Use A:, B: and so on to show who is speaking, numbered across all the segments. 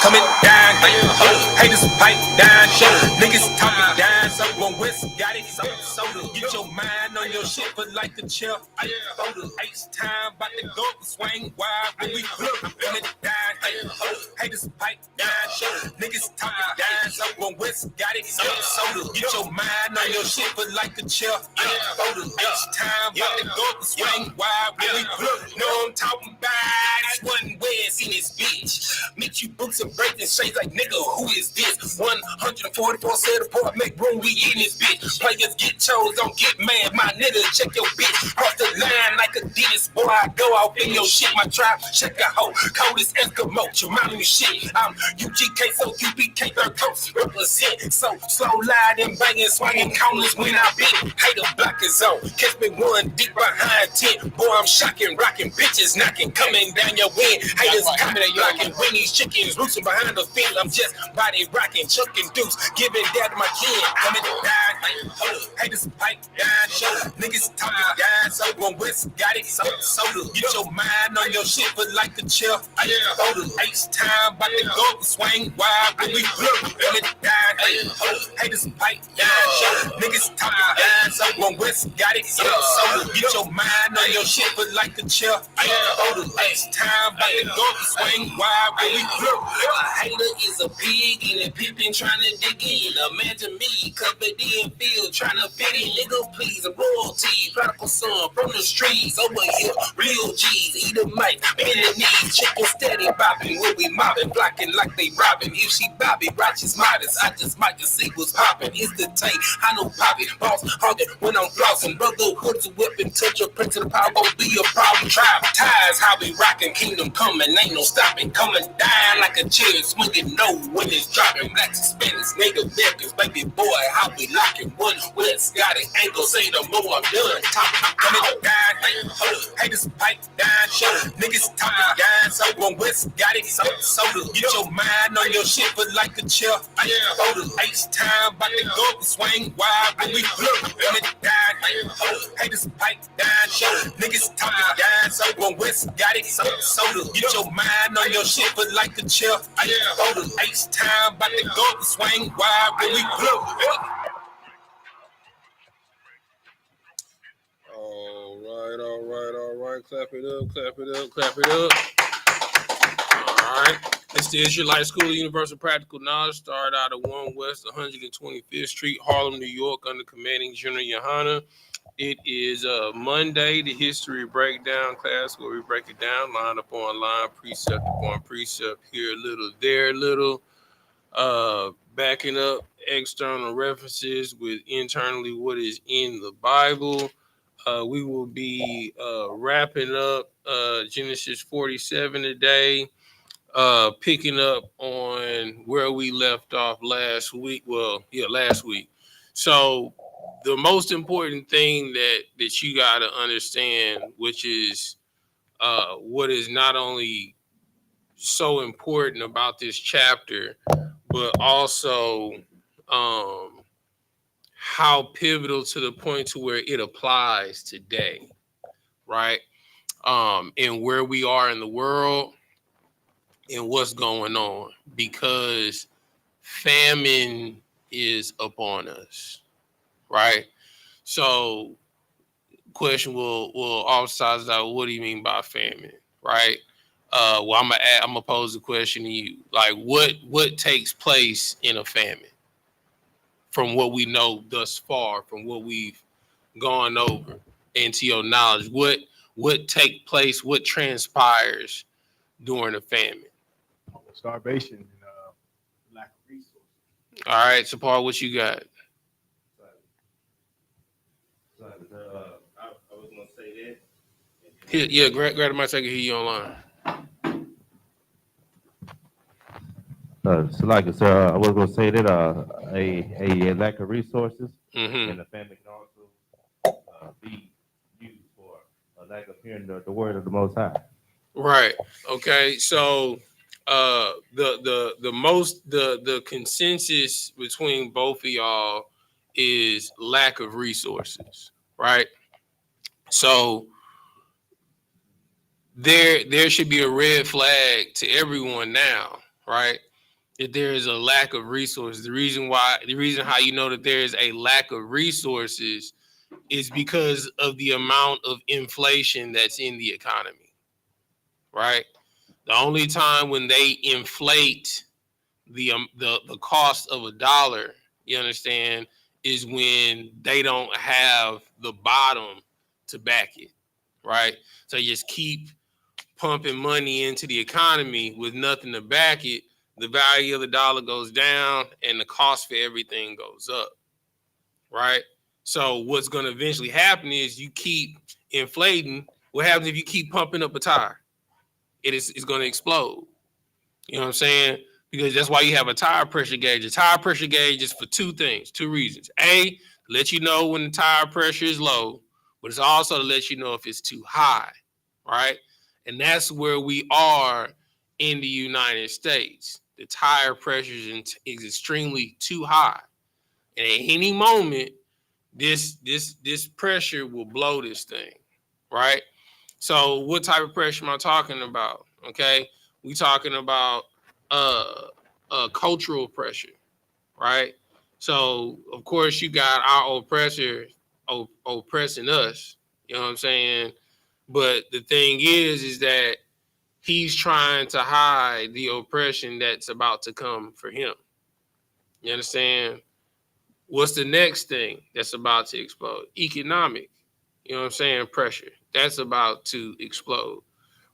A: coming down. Haters pipe down. Niggas talking down. Someone with got it. Soda. Get your mind on your shit, but like the chill. Soda. H time, about to go swing wild when we coming down. Haters pipe down. Niggas talking down. Someone with got it. Soda. Get your mind on your shit, but like the chill. Soda. H time, about to go swing wild when we know I'm talking about. One West in this bitch. Meet you boots and breaking shades like nigga, who is this? 144 set apart, make room, we in this bitch. Players get chose, don't get mad, my nigga, check your bitch. Cross the line like a Dennis, boy, I go off in your shit. My tribe, check a hoe, coldest Eskimo, you mountain shit. I'm UGK, so UPK, third coast, represent. So slow line and banging, swinging counters when I bit. Hater block is on, catch me one deep behind 10. Boy, I'm shocking, rocking, bitches knocking, coming down your wind. Haters coming and blocking, when these chickens roosting behind the field. I'm just body rocking, chucking deuce, giving that to my kid. Coming down, haters pipe down, niggas talking down. So one West got it, soda. Get your mind on your shit, but like the chill. Soda. H time, about to go swing wild when we coming down. Haters pipe down, niggas talking down. So one West got it, soda. Get your mind on your shit, but like the chill. Soda. H time, about to go swing wild when we a hater is a pig in a pippin trying to dig in. Imagine me covered in field trying to fit in. Nigga, please, a royalty, prodigal son from the streets. Over here, real G's, eat a mic, bend the knees, chicken steady bopping. When we mobbing, blocking like they robbing. If she Bobby, righteous modest, I just might just see what's popping. It's the tape, I know Poppy, boss, hogging when I'm flossing. Brotherhood's a whipping, touch your prince to the power, won't be a problem. Tribe ties, how we rocking, kingdom coming, ain't no stopping, coming down like a chair, swinging no when it's dropping. Black Spanish, nigga, Americans, baby boy, how we locking. One West got it, ain't gon' say the more I'm done. Top coming down, haters pipe down, niggas talking down. So one West got it, soda. Get your mind on your shit, but like the chill. Soda. H time, about to go swing wild when we coming down. Haters pipe down, niggas talking down. So one West got it, soda. Get your mind on your shit, but like the chill. Soda. H time, about to go swing wild when we
B: All right. Clap it up. All right. It's the Israelite School of Universal Practical Knowledge. Started out at 1 West 125th Street, Harlem, New York, under commanding General YAHANNA. It is Monday, the history breakdown class, where we break it down line upon line, precept upon precept, here a little, there a little, backing up external references with internally what is in the Bible. We will be wrapping up Genesis 47 today, picking up on where we left off last week. Last week. So the most important thing that you got to understand, which is what is not only so important about this chapter, but also how pivotal to the point to where it applies today, right? And where we are in the world and what's going on, because famine is upon us, right? So question will offsides out, what do you mean by famine, right? Well, I'm gonna pose the question to you, like what takes place in a famine from what we know thus far, from what we've gone over, and to your knowledge, what take place, what transpires during a famine?
C: Starvation and lack of resources.
B: All right, so Paul, what you got?
D: I was gonna say
B: that. Yeah, grab the mic so I can hear you online.
D: I was gonna say that a lack of resources and the family can also be used for a lack of hearing the word of the Most High.
B: Right. Okay. So the consensus between both of y'all is lack of resources, right? So there should be a red flag to everyone now, right? that there is a lack of resources. The reason how you know that there is a lack of resources is because of the amount of inflation that's in the economy, right? The only time when they inflate the cost of a dollar, you understand, is when they don't have the bottom to back it, right? So you just keep pumping money into the economy with nothing to back it. The value of the dollar goes down and the cost for everything goes up, right? So what's going to eventually happen is you keep inflating. What happens if you keep pumping up a tire? It's going to explode. You know what I'm saying? Because that's why you have a tire pressure gauge. A tire pressure gauge is for two reasons. A, to let you know when the tire pressure is low, but it's also to let you know if it's too high, right? And that's where we are in the United States. The tire pressure is extremely too high. And at any moment, this pressure will blow this thing, right? So what type of pressure am I talking about? Okay, we talking about cultural pressure, right? So of course you got our oppressor oppressing us. You know what I'm saying? But the thing is that he's trying to hide the oppression that's about to come for him. You understand? What's the next thing that's about to explode? Economic, you know what I'm saying? Pressure. That's about to explode.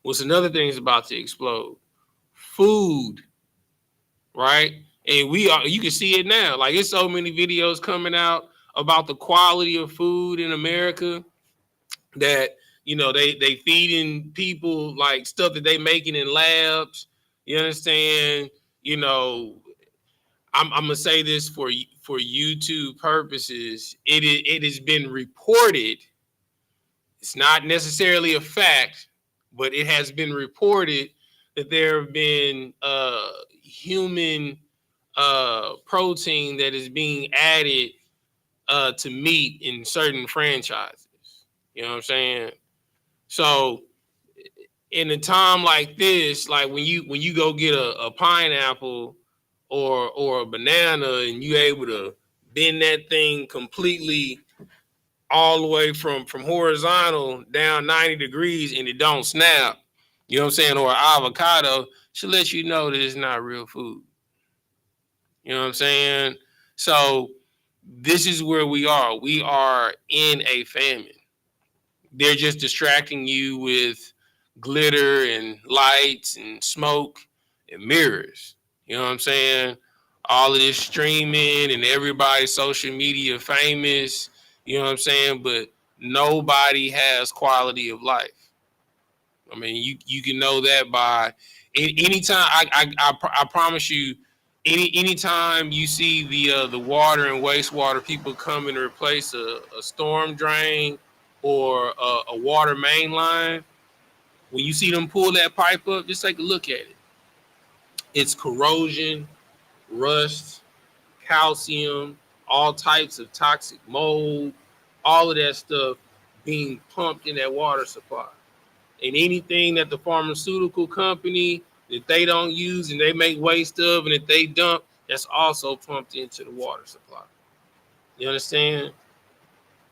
B: What's another thing that's about to explode? Food, right? And you can see it now. Like, it's so many videos coming out about the quality of food in America that, you know, they feeding people like stuff that they making in labs. You understand? You know, I'm gonna say this for YouTube purposes. It has been reported. It's not necessarily a fact, but it has been reported that there have been human protein that is being added to meat in certain franchises. You know what I'm saying? So in a time like this, like when you go get a pineapple or a banana and you able to bend that thing completely all the way from horizontal down 90 degrees and it don't snap, you know what I'm saying, or avocado, should let you know that it's not real food. You know what I'm saying? So this is where we are. We are in a famine. They're just distracting you with glitter and lights and smoke and mirrors. You know what I'm saying? All of this streaming and everybody's social media famous. You know what I'm saying? But nobody has quality of life. I mean, you can know that by anytime. I promise you, anytime you see the water and wastewater people come and replace a storm drain or a water main line, when you see them pull that pipe up, just take a look at it. It's corrosion, rust, calcium, all types of toxic mold, all of that stuff being pumped in that water supply. And anything that the pharmaceutical company that they don't use and they make waste of and that they dump, that's also pumped into the water supply. You understand?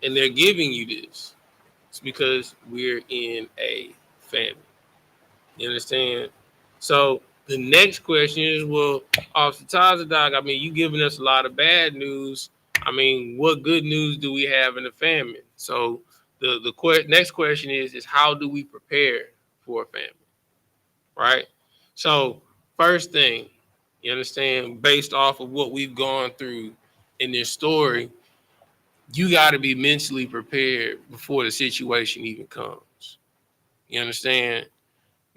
B: And they're giving you this. It's because we're in a famine. You understand? So the next question is, well, Officer Tazadak, I mean, you giving us a lot of bad news. I mean, what good news do we have in the famine? So the next question is how do we prepare for a famine? Right? So first thing, you understand, based off of what we've gone through in this story, you got to be mentally prepared before the situation even comes. You understand?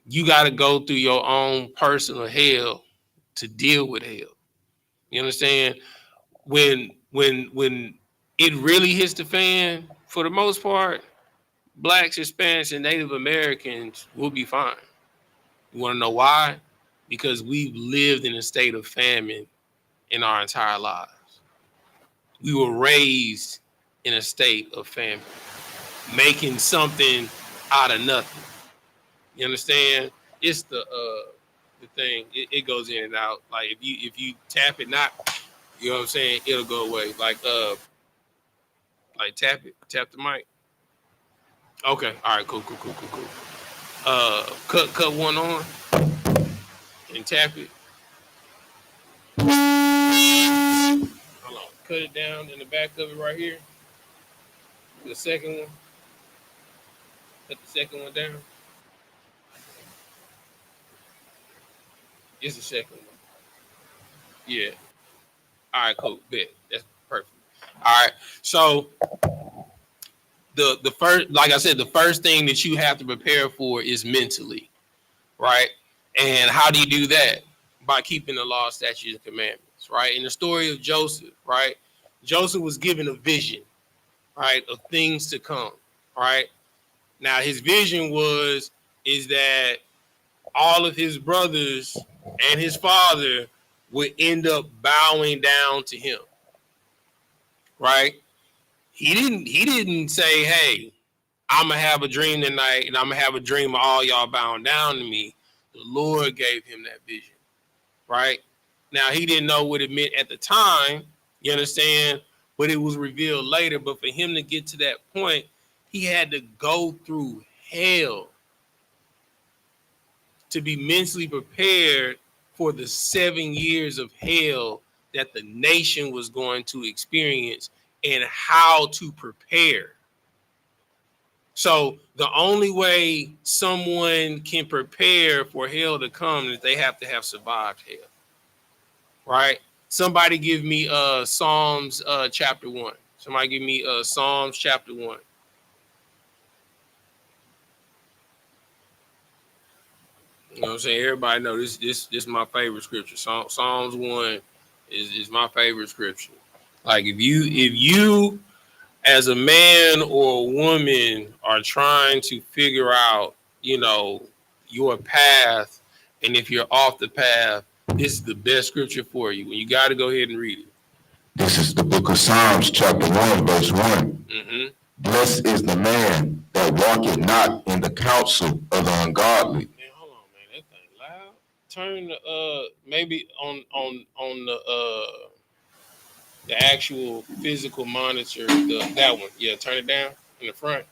B: You got to go through your own personal hell to deal with hell. You understand? When it really hits the fan, for the most part, blacks, Hispanics, and Native Americans will be fine. You want to know why? Because we've lived in a state of famine in our entire lives. We were raised in a state of famine, making something out of nothing. You understand? It's the the thing. It goes in and out. Like if you tap it, not, you know what I'm saying, it'll go away. Like tap it, tap the mic. Okay, all right, cool. Cut one on and tap it. Hold on, cut it down in the back of it right here. The second one. Cut the second one down. It's the second one. Yeah. All right, cool. Bet. That's perfect. All right. So the first, like I said, the first thing that you have to prepare for is mentally, right? And how do you do that? By keeping the law, statutes, and commandments, right? In the story of Joseph, right? Joseph was given a vision, right, of things to come, right? Now his vision is that all of his brothers and his father would end up bowing down to him, right? He didn't say, hey, I'm gonna have a dream tonight and I'm gonna have a dream of all y'all bowing down to me. The Lord gave him that vision, right? Now he didn't know what it meant at the time, you understand, but it was revealed later. But for him to get to that point, he had to go through hell to be mentally prepared for the 7 years of hell that the nation was going to experience and how to prepare. So the only way someone can prepare for hell to come is they have to have survived hell, right? Somebody give me Psalms chapter 1. Somebody give me Psalms chapter 1. You know what I'm saying? Everybody know this is my favorite scripture. Psalms 1 is my favorite scripture. Like if you as a man or a woman are trying to figure out, you know, your path, and if you're off the path, this is the best scripture for you. And you got to go ahead and read it.
E: This is the book of Psalms, chapter 1, verse 1.
B: Mm-hmm.
E: Blessed is the man that walketh not in the counsel of the ungodly.
B: Man, hold on, man. That thing loud. Turn the maybe on the actual physical monitor, that one. Yeah, turn it down in the front.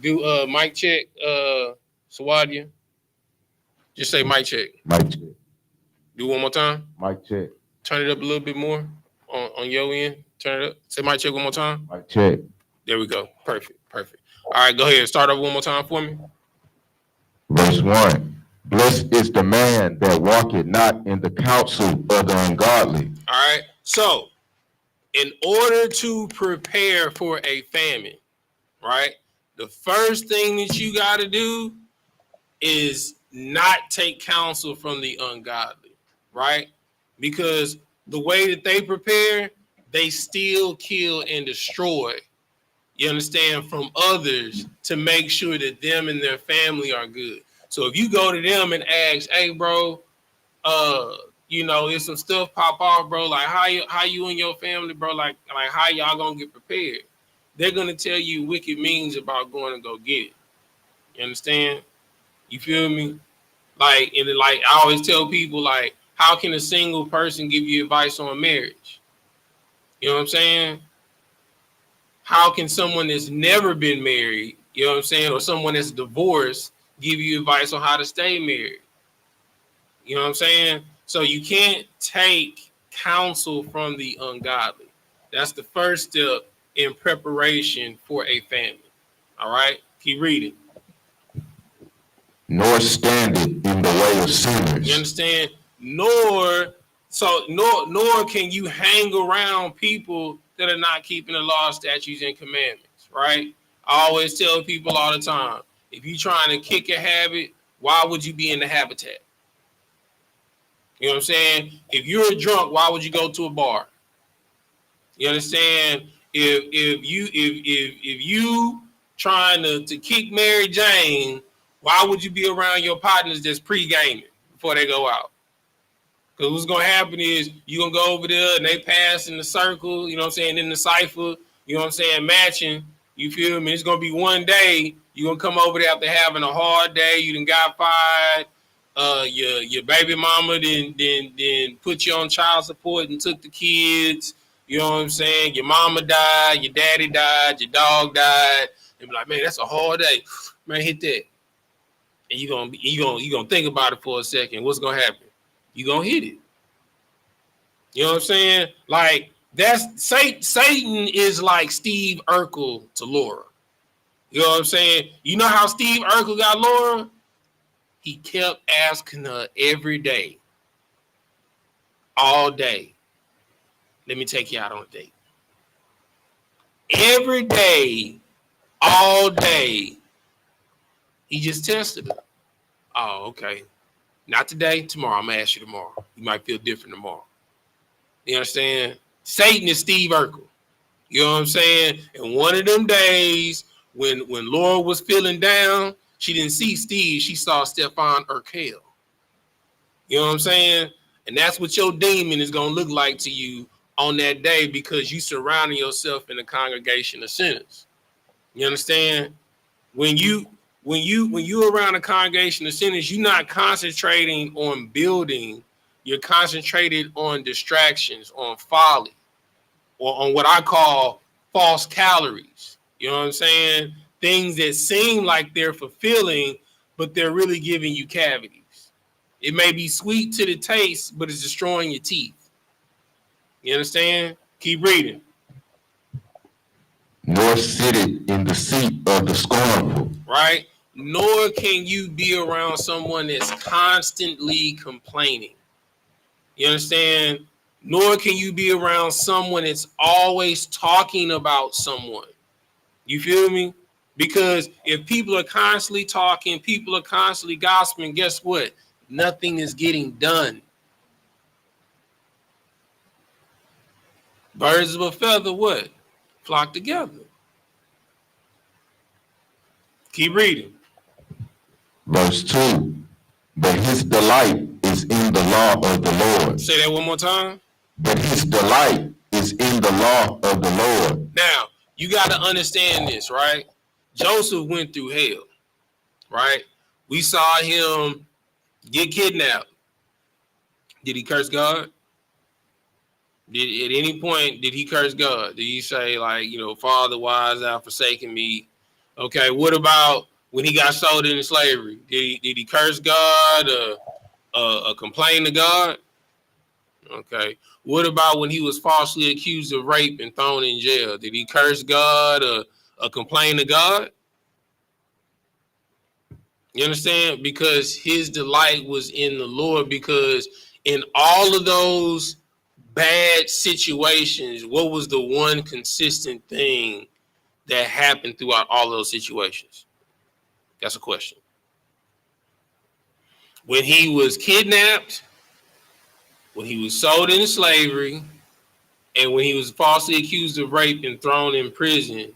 B: Do mic check, Sawadia. Just say mic check.
E: Mic check.
B: Do one more time.
E: Mic check.
B: Turn it up a little bit more on your end. Turn it up. Say mic check one more time.
E: Mic check.
B: There we go. Perfect. All right, go ahead. Start over one more time for me.
E: Verse 1. Blessed is the man that walketh not in the counsel of the ungodly.
B: All right. So, in order to prepare for a famine, right, the first thing that you got to do is not take counsel from the ungodly, right? Because the way that they prepare, they steal, kill, and destroy, you understand, from others to make sure that them and their family are good. So if you go to them and ask, hey, bro, you know, if some stuff pop off, bro, like how you and your family, bro, like how y'all gonna get prepared? They're gonna tell you wicked means about going to go get it. You understand? You feel me? Like, and like I always tell people, like, how can a single person give you advice on marriage? You know what I'm saying? How can someone that's never been married, you know what I'm saying, or someone that's divorced give you advice on how to stay married? You know what I'm saying? So you can't take counsel from the ungodly. That's the first step in preparation for a famine. All right? Keep reading.
E: Nor standeth in the way of sinners.
B: You understand? Nor can you hang around people that are not keeping the law, statutes, and commandments, right? I always tell people all the time, if you're trying to kick a habit, why would you be in the habitat? You know what I'm saying? If you're a drunk, why would you go to a bar? You understand? If you trying to kick Mary Jane, why would you be around your partners that's pre-gaming before they go out? Because what's going to happen is you're going to go over there and they pass in the circle, you know what I'm saying, in the cipher, you know what I'm saying, matching, you feel me? It's going to be one day you're going to come over there after having a hard day, you done got fired, your baby mama then put you on child support and took the kids. You know what I'm saying? Your mama died, your daddy died, your dog died, and be like, man, that's a hard day. Man, hit that. And you gonna think about it for a second. What's gonna happen? You gonna hit it. You know what I'm saying? Like that's Satan is like Steve Urkel to Laura. You know what I'm saying? You know how Steve Urkel got Laura? He kept asking her every day, all day, let me take you out on a date. Every day, all day, he just tested her. Oh, okay. Not today, tomorrow. I'm going to ask you tomorrow. You might feel different tomorrow. You understand? Satan is Steve Urkel. You know what I'm saying? And one of them days when Laura was feeling down, she didn't see Steve. She saw Stefan Urkel. You know what I'm saying? And that's what your demon is going to look like to you on that day because you surrounding yourself in a congregation of sinners. You understand? When you around a congregation of sinners, you're not concentrating on building. You're concentrated on distractions, on folly, or on what I call false calories. You know what I'm saying? Things that seem like they're fulfilling, but they're really giving you cavities. It may be sweet to the taste, but it's destroying your teeth. You understand? Keep reading.
E: Nor sitteth in the seat of the scornful.
B: Right? Nor can you be around someone that's constantly complaining. You understand? Nor can you be around someone that's always talking about someone. You feel me? Because if people are constantly talking, people are constantly gossiping, guess what? Nothing is getting done. Birds of a feather, what? Flock together. Keep reading.
E: Verse 2. But his delight is in the law of the Lord.
B: Say that one more time.
E: But his delight is in the law of the Lord.
B: Now, you got to understand this, right? Joseph went through hell, right? We saw him get kidnapped. Did he curse God? At any point, did he curse God? Did he say, like, you know, Father, why hast thou forsaken me? Okay, what about when he got sold into slavery? Did he curse God or complain to God? Okay. What about when he was falsely accused of rape and thrown in jail? Did he curse God or complain to God? You understand? Because his delight was in the Lord, because in all of those bad situations, what was the one consistent thing that happened throughout all those situations? That's a question. When he was kidnapped, when he was sold into slavery, and when he was falsely accused of rape and thrown in prison,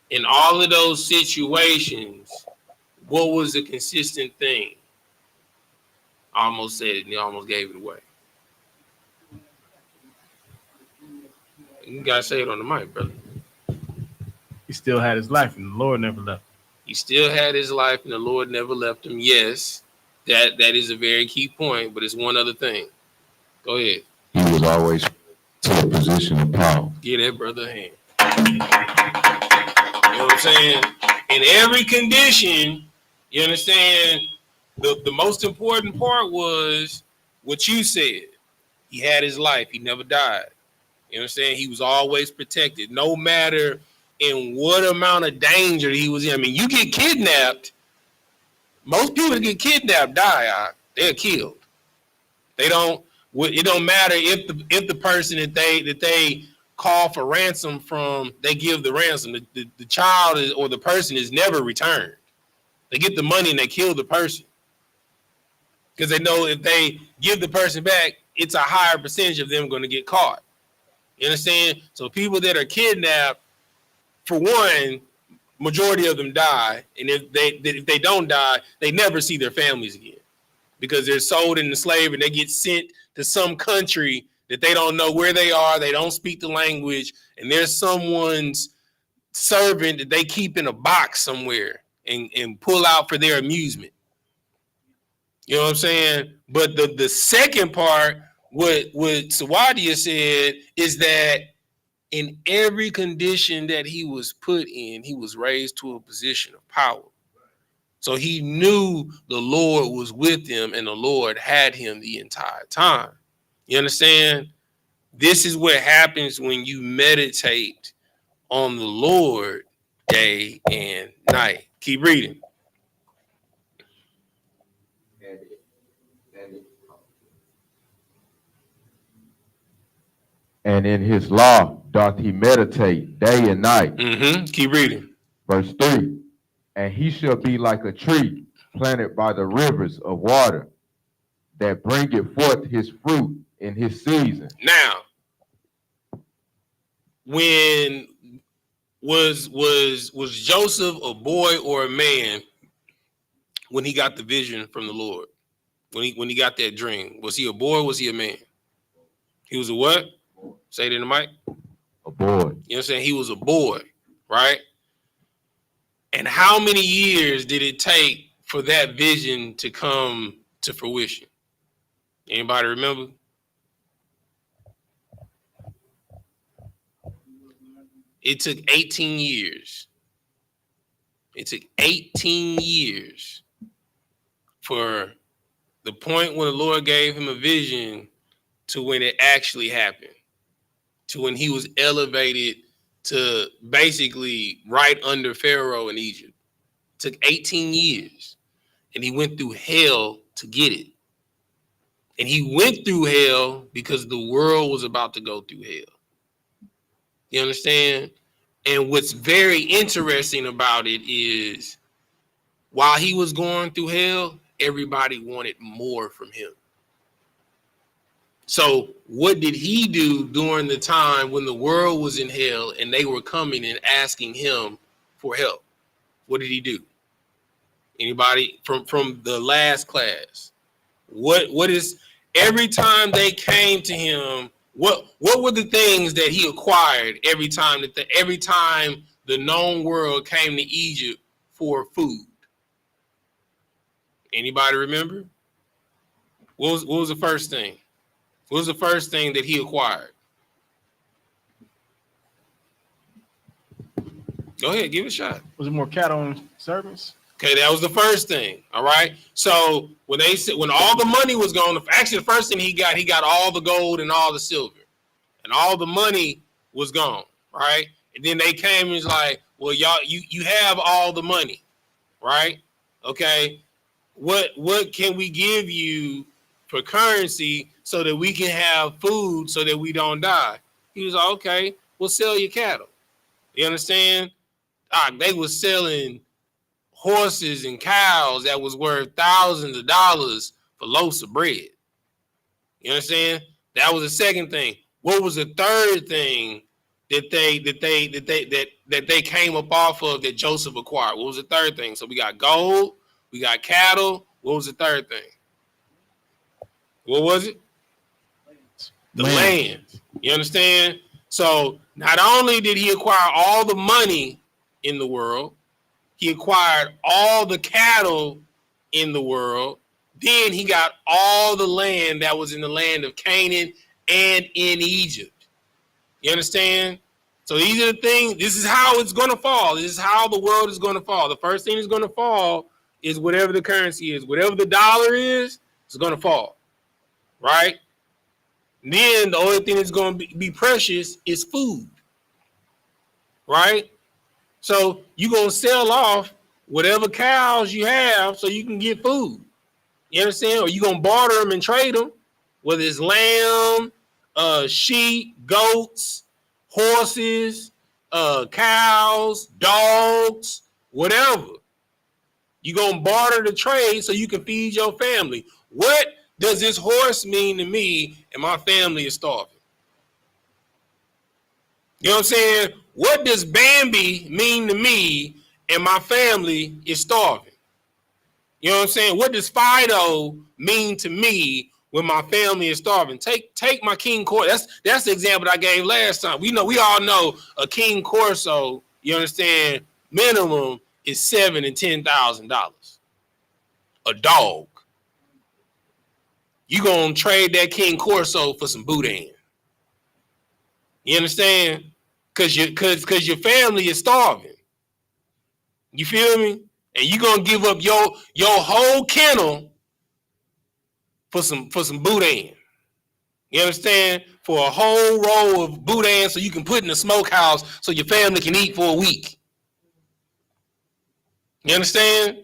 B: in all of those situations, what was the consistent thing? I almost said it and he almost gave it away. You gotta say it on the mic, brother.
C: He still had his life, and the Lord never left him.
B: He still had his life, and the Lord never left him. Yes, that is a very key point, but it's one other thing. Go ahead.
E: He was always to a position of power.
B: Give that brother a hand. You know what I'm saying? In every condition, you understand, the most important part was what you said. He had his life. He never died. You understand? He was always protected, no matter in what amount of danger he was in. I mean, you get kidnapped. Most people that get kidnapped die. They're killed. They don't. It don't matter if the person that they call for ransom from, they give the ransom. The child is, or the person is never returned. They get the money and they kill the person because they know if they give the person back, it's a higher percentage of them going to get caught. You understand? So people that are kidnapped, for one, majority of them die, and if they don't die, they never see their families again because they're sold into slavery and they get sent to some country that they don't know where they are. They don't speak the language, and there's someone's servant that they keep in a box somewhere and pull out for their amusement. You know what I'm saying? But the second part, what Sawadia said is that in every condition that he was put in, he was raised to a position of power. So he knew the Lord was with him and the Lord had him the entire time. You understand? This is what happens when you meditate on the Lord day and night. Keep reading.
E: And in his law doth he meditate day and night.
B: Keep reading.
E: Verse 3. And he shall be like a tree planted by the rivers of water, that bringeth forth his fruit in his season.
B: Now, when was Joseph a boy or a man when he got the vision from the Lord? When he got that dream, was he a boy or was he a man? He was a what? Say it in the mic.
E: A boy. You know
B: what I'm saying? He was a boy, right? And how many years did it take for that vision to come to fruition? Anybody remember? It took 18 years. It took 18 years for the point when the Lord gave him a vision to when it actually happened, to when he was elevated to basically right under Pharaoh in Egypt. It took 18 years, and he went through hell to get it. And he went through hell because the world was about to go through hell. You understand? And what's very interesting about it is while he was going through hell, everybody wanted more from him. So what did he do during the time when the world was in hell and they were coming and asking him for help? What did he do? Anybody from the last class? What is every time they came to him? What were the things that he acquired every time the known world came to Egypt for food? Anybody remember? What was the first thing? What was the first thing that he acquired? Go ahead, give it a shot.
C: Was it more cattle and servants?
B: Okay, that was the first thing. All right. So when all the money was gone, actually the first thing he got all the gold and all the silver, and all the money was gone. Right. And then they came and was like, well, y'all, you have all the money, right? Okay. What can we give you for currency so that we can have food so that we don't die? He was like, okay, we'll sell your cattle. You understand? They were selling horses and cows that was worth thousands of dollars for loaves of bread. You understand? That was the second thing. What was the third thing that they came up off of that Joseph acquired? What was the third thing? So we got gold, we got cattle. What was the third thing? What was it? The land. You understand? So not only did he acquire all the money in the world, he acquired all the cattle in the world. Then he got all the land that was in the land of Canaan and in Egypt. You understand? So these are the things. This is how it's going to fall. This is how the world is going to fall. The first thing that's going to fall is whatever the currency is. Whatever the dollar is, it's going to fall. Right? And then the only thing that's going to be precious is food. Right? So you're going to sell off whatever cows you have so you can get food. You understand? Or you're going to barter them and trade them, whether it's lamb, sheep, goats, horses, cows, dogs, whatever. You're going to barter the trade so you can feed your family. What does this horse mean to me and my family is starving? You know what I'm saying? What does Bambi mean to me and my family is starving? You know what I'm saying? What does Fido mean to me when my family is starving? Take my King Corso. That's the example that I gave last time. We all know a King Corso, you understand, minimum is $7,000 and $10,000. A dog. you gonna trade that King Corso for some boudin. You understand? Cause your family is starving. You feel me? And you gonna give up your whole kennel for some boudin. You understand? For a whole row of boudin so you can put in the smokehouse so your family can eat for a week. You understand?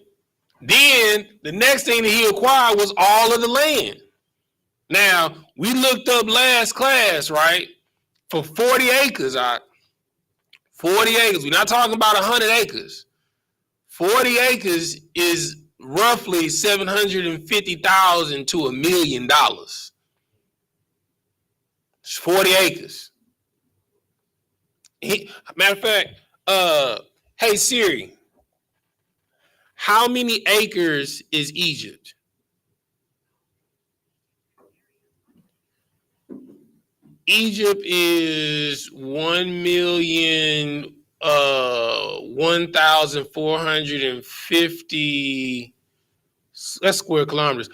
B: Then the next thing that he acquired was all of the land. Now, we looked up last class, right? For 40 acres, 40 acres. We're not talking about 100 acres. 40 acres is roughly $750,000 to $1 million. It's 40 acres. Matter of fact, hey Siri, how many acres is Egypt? Egypt is 1,450. That's square kilometers.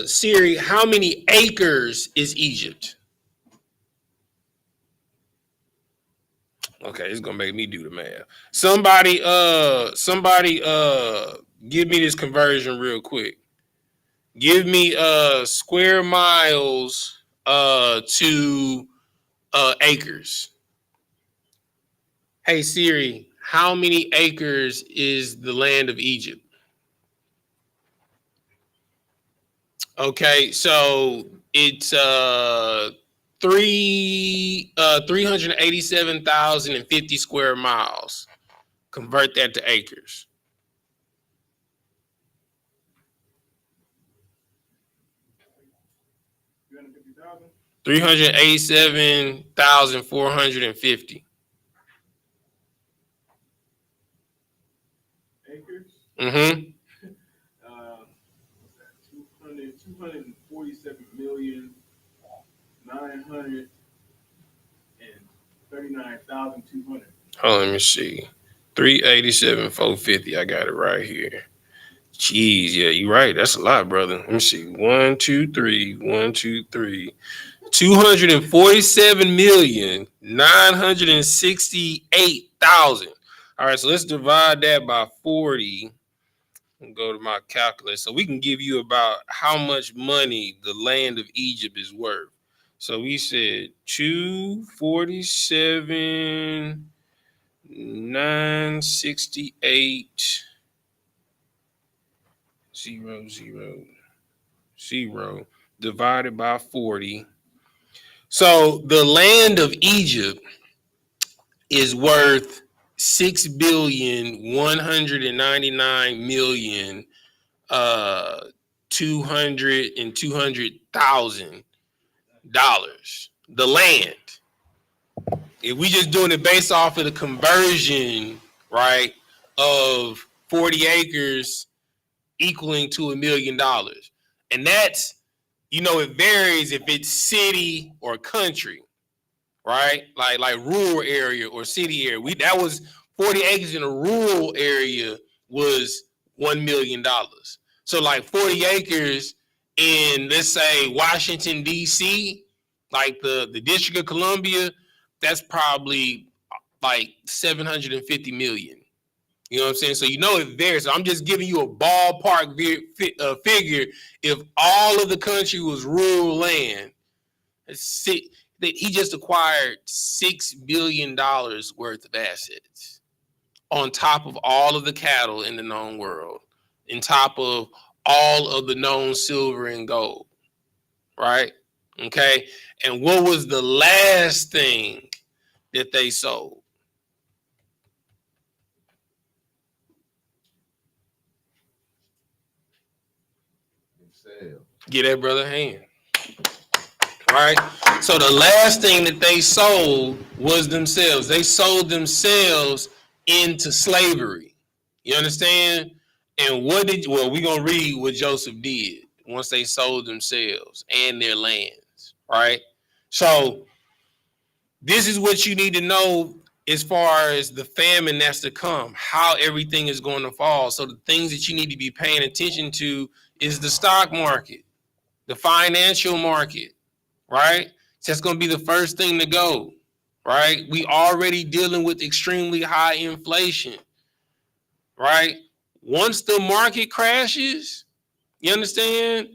B: Siri, how many acres is Egypt? Okay, it's gonna make me do the math. Somebody, give me this conversion real quick. Give me square miles to acres. Hey Siri, how many acres is the land of Egypt? Okay, so it's 387,050 square miles. Convert that to acres. 387,450
C: Acres.
B: Mm-hmm.
C: 247,939,200.
B: Oh, let me see. 387,450. I got it right here. Jeez, yeah, you're right. That's a lot, brother. Let me see. 1, 2, 3. 1, 2, 3. 247,968,000. All right, so let's divide that by 40 and go to my calculator so we can give you about how much money the land of Egypt is worth. So we said 247,968 0 divided by 40. So the land of Egypt is worth $6,199,200,000. The land. If we just doing it based off of the conversion, right, of 40 acres equaling to $1 million. And that's, it varies if it's city or country, right? Like rural area or city area. That was 40 acres in a rural area was $1 million. So like 40 acres in, let's say, Washington, D.C., like the District of Columbia, that's probably like 750 million. You know what I'm saying? So it varies. So I'm just giving you a ballpark figure. If all of the country was rural land, he just acquired $6 billion worth of assets on top of all of the cattle in the known world, on top of all of the known silver and gold, right? Okay. And what was the last thing that they sold? Get that brother a hand. Right? So the last thing that they sold was themselves. They sold themselves into slavery. You understand? And we're going to read what Joseph did once they sold themselves and their lands. Right? So this is what you need to know as far as the famine that's to come, how everything is going to fall. So the things that you need to be paying attention to is the stock market, the financial market, right? So that's going to be the first thing to go, right? We already dealing with extremely high inflation, right? Once the market crashes, you understand?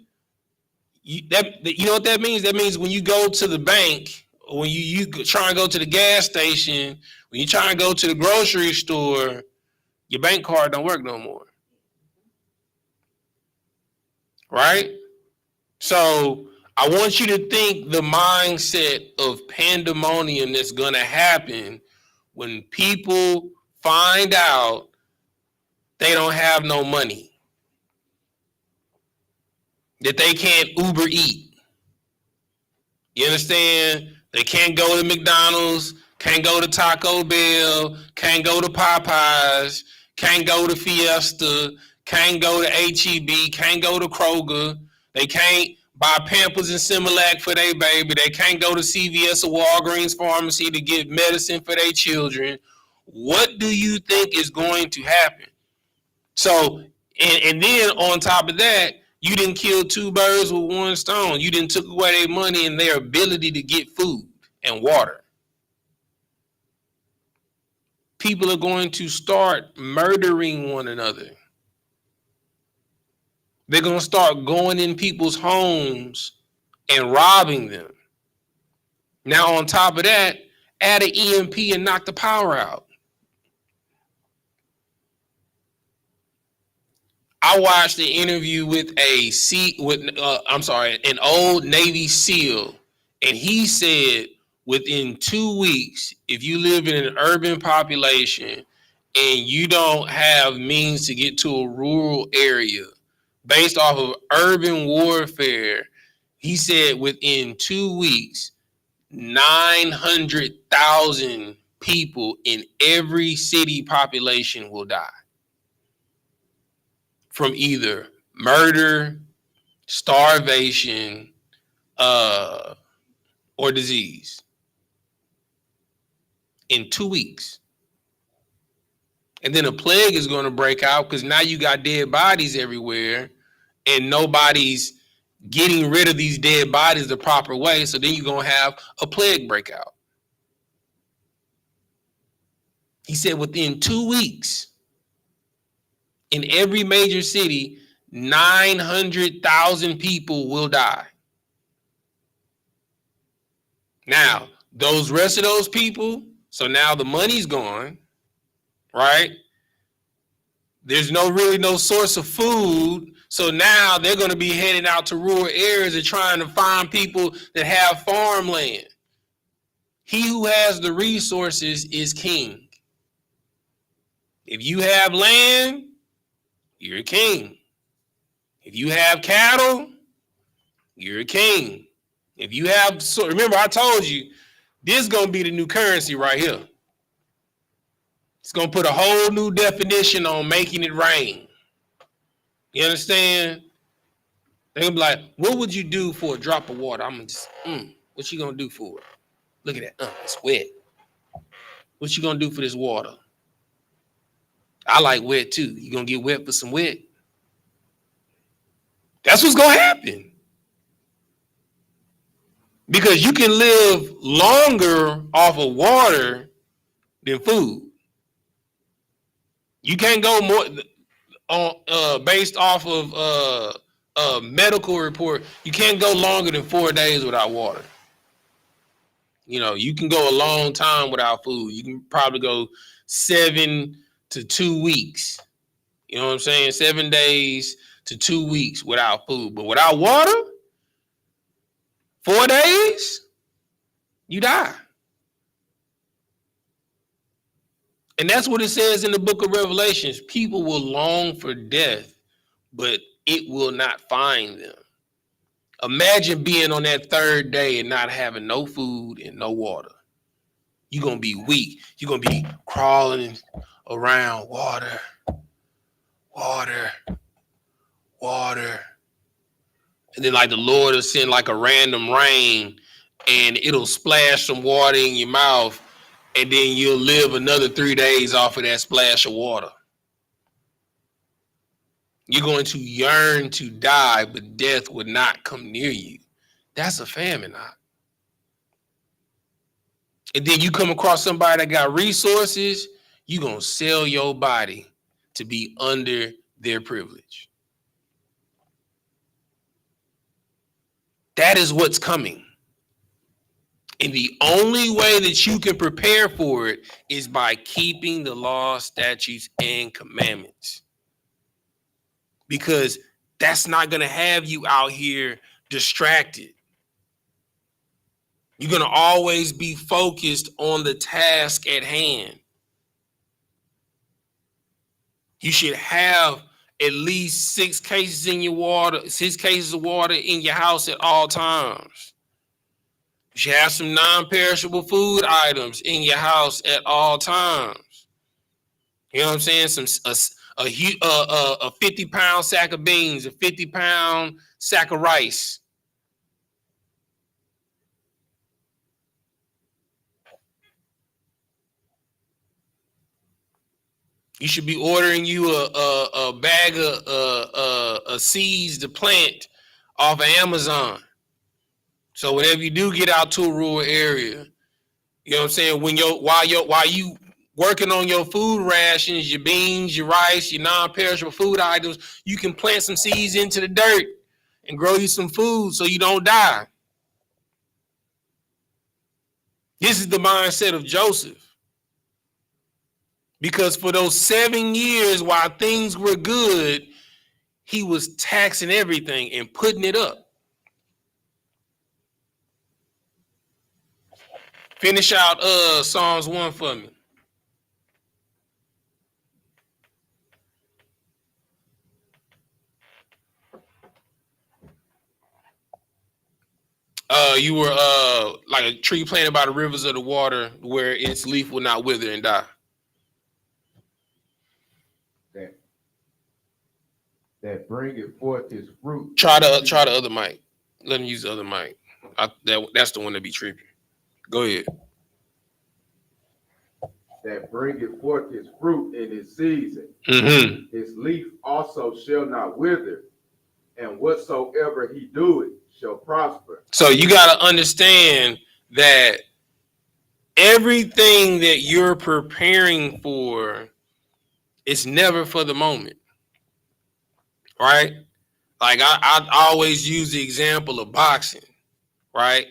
B: You know what that means? That means when you go to the bank, or when you try and go to the gas station, when you try and go to the grocery store, your bank card don't work no more, right? So I want you to think the mindset of pandemonium that's going to happen when people find out they don't have no money, that they can't Uber eat. You understand? They can't go to McDonald's, can't go to Taco Bell, can't go to Popeyes, can't go to Fiesta, can't go to H-E-B, can't go to Kroger. They can't buy Pampers and Similac for their baby. They can't go to CVS or Walgreens pharmacy to get medicine for their children. What do you think is going to happen? So, and then on top of that, you didn't kill two birds with one stone. You didn't took away their money and their ability to get food and water. People are going to start murdering one another. They're going to start going in people's homes and robbing them. Now, on top of that, add an EMP and knock the power out. I watched an interview with an old Navy SEAL, and he said within 2 weeks, if you live in an urban population and you don't have means to get to a rural area based off of urban warfare, he said within 2 weeks, 900,000 people in every city population will die from either murder, starvation, or disease in 2 weeks. And then a plague is going to break out because now you got dead bodies everywhere and nobody's getting rid of these dead bodies the proper way. So then you're going to have a plague breakout. He said within 2 weeks, in every major city, 900,000 people will die. Now, those rest of those people, so now the money's gone, right? There's really no source of food. So now they're going to be heading out to rural areas and trying to find people that have farmland. He who has the resources is king. If you have land, you're a king. If you have cattle, you're a king. If you have, so remember I told you, this is going to be the new currency right here. It's going to put a whole new definition on making it rain. You understand? They're going to be like, what would you do for a drop of water? I'm going to just, what you going to do for it? Look at that. It's wet. What you going to do for this water? I like wet too. You going to get wet for some wet? That's what's going to happen. Because you can live longer off of water than food. You can't go more on based off of a medical report. You can't go longer than 4 days without water. You know, you can go a long time without food. You can probably go 7 to 2 weeks. You know what I'm saying? 7 days to 2 weeks without food. But without water, 4 days, you die. And that's what it says in the book of Revelations. People will long for death, but it will not find them. Imagine being on that third day and not having no food and no water. You're going to be weak. You're going to be crawling around water. And then like the Lord will send like a random rain and it'll splash some water in your mouth. And then you'll live another 3 days off of that splash of water. You're going to yearn to die, but death would not come near you. That's a famine. And then you come across somebody that got resources, you're going to sell your body to be under their privilege. That is what's coming. And the only way that you can prepare for it is by keeping the law, statutes, and commandments. Because that's not going to have you out here distracted. You're going to always be focused on the task at hand. You should have at least 6 cases of water in your house at all times. You should have some non-perishable food items in your house at all times. You know what I'm saying? A 50-pound sack of beans, a 50-pound sack of rice. You should be ordering you a bag of seeds to plant off of Amazon. So whenever you do get out to a rural area, you know what I'm saying, while you working on your food rations, your beans, your rice, your non-perishable food items, you can plant some seeds into the dirt and grow you some food so you don't die. This is the mindset of Joseph. Because for those 7 years while things were good, he was taxing everything and putting it up. Finish out Psalms 1 for me. You were like a tree planted by the rivers of the water, where its leaf will not wither and die.
E: That bringeth forth his fruit.
B: Try the other mic. Let him use the other mic. That's the one that be tripping. Go ahead.
E: That bringeth forth his fruit in his season.
B: Mm-hmm.
E: His leaf also shall not wither, and whatsoever he doeth shall prosper.
B: So you got to understand that everything that you're preparing for is never for the moment, right? Like I always use the example of boxing, right?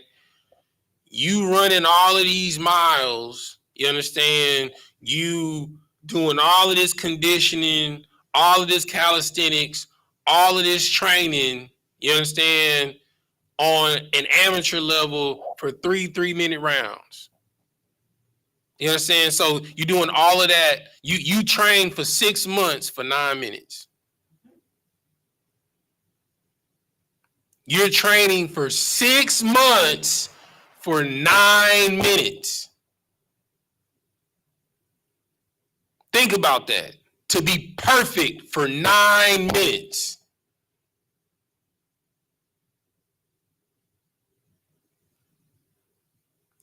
B: You running all of these miles, you understand, you doing all of this conditioning, all of this calisthenics, all of this training, you understand, on an amateur level for 3 3-minute rounds. You understand? So you're doing all of that. You train for 6 months for 9 minutes. You're training for 6 months for 9 minutes. Think about that. To be perfect for 9 minutes.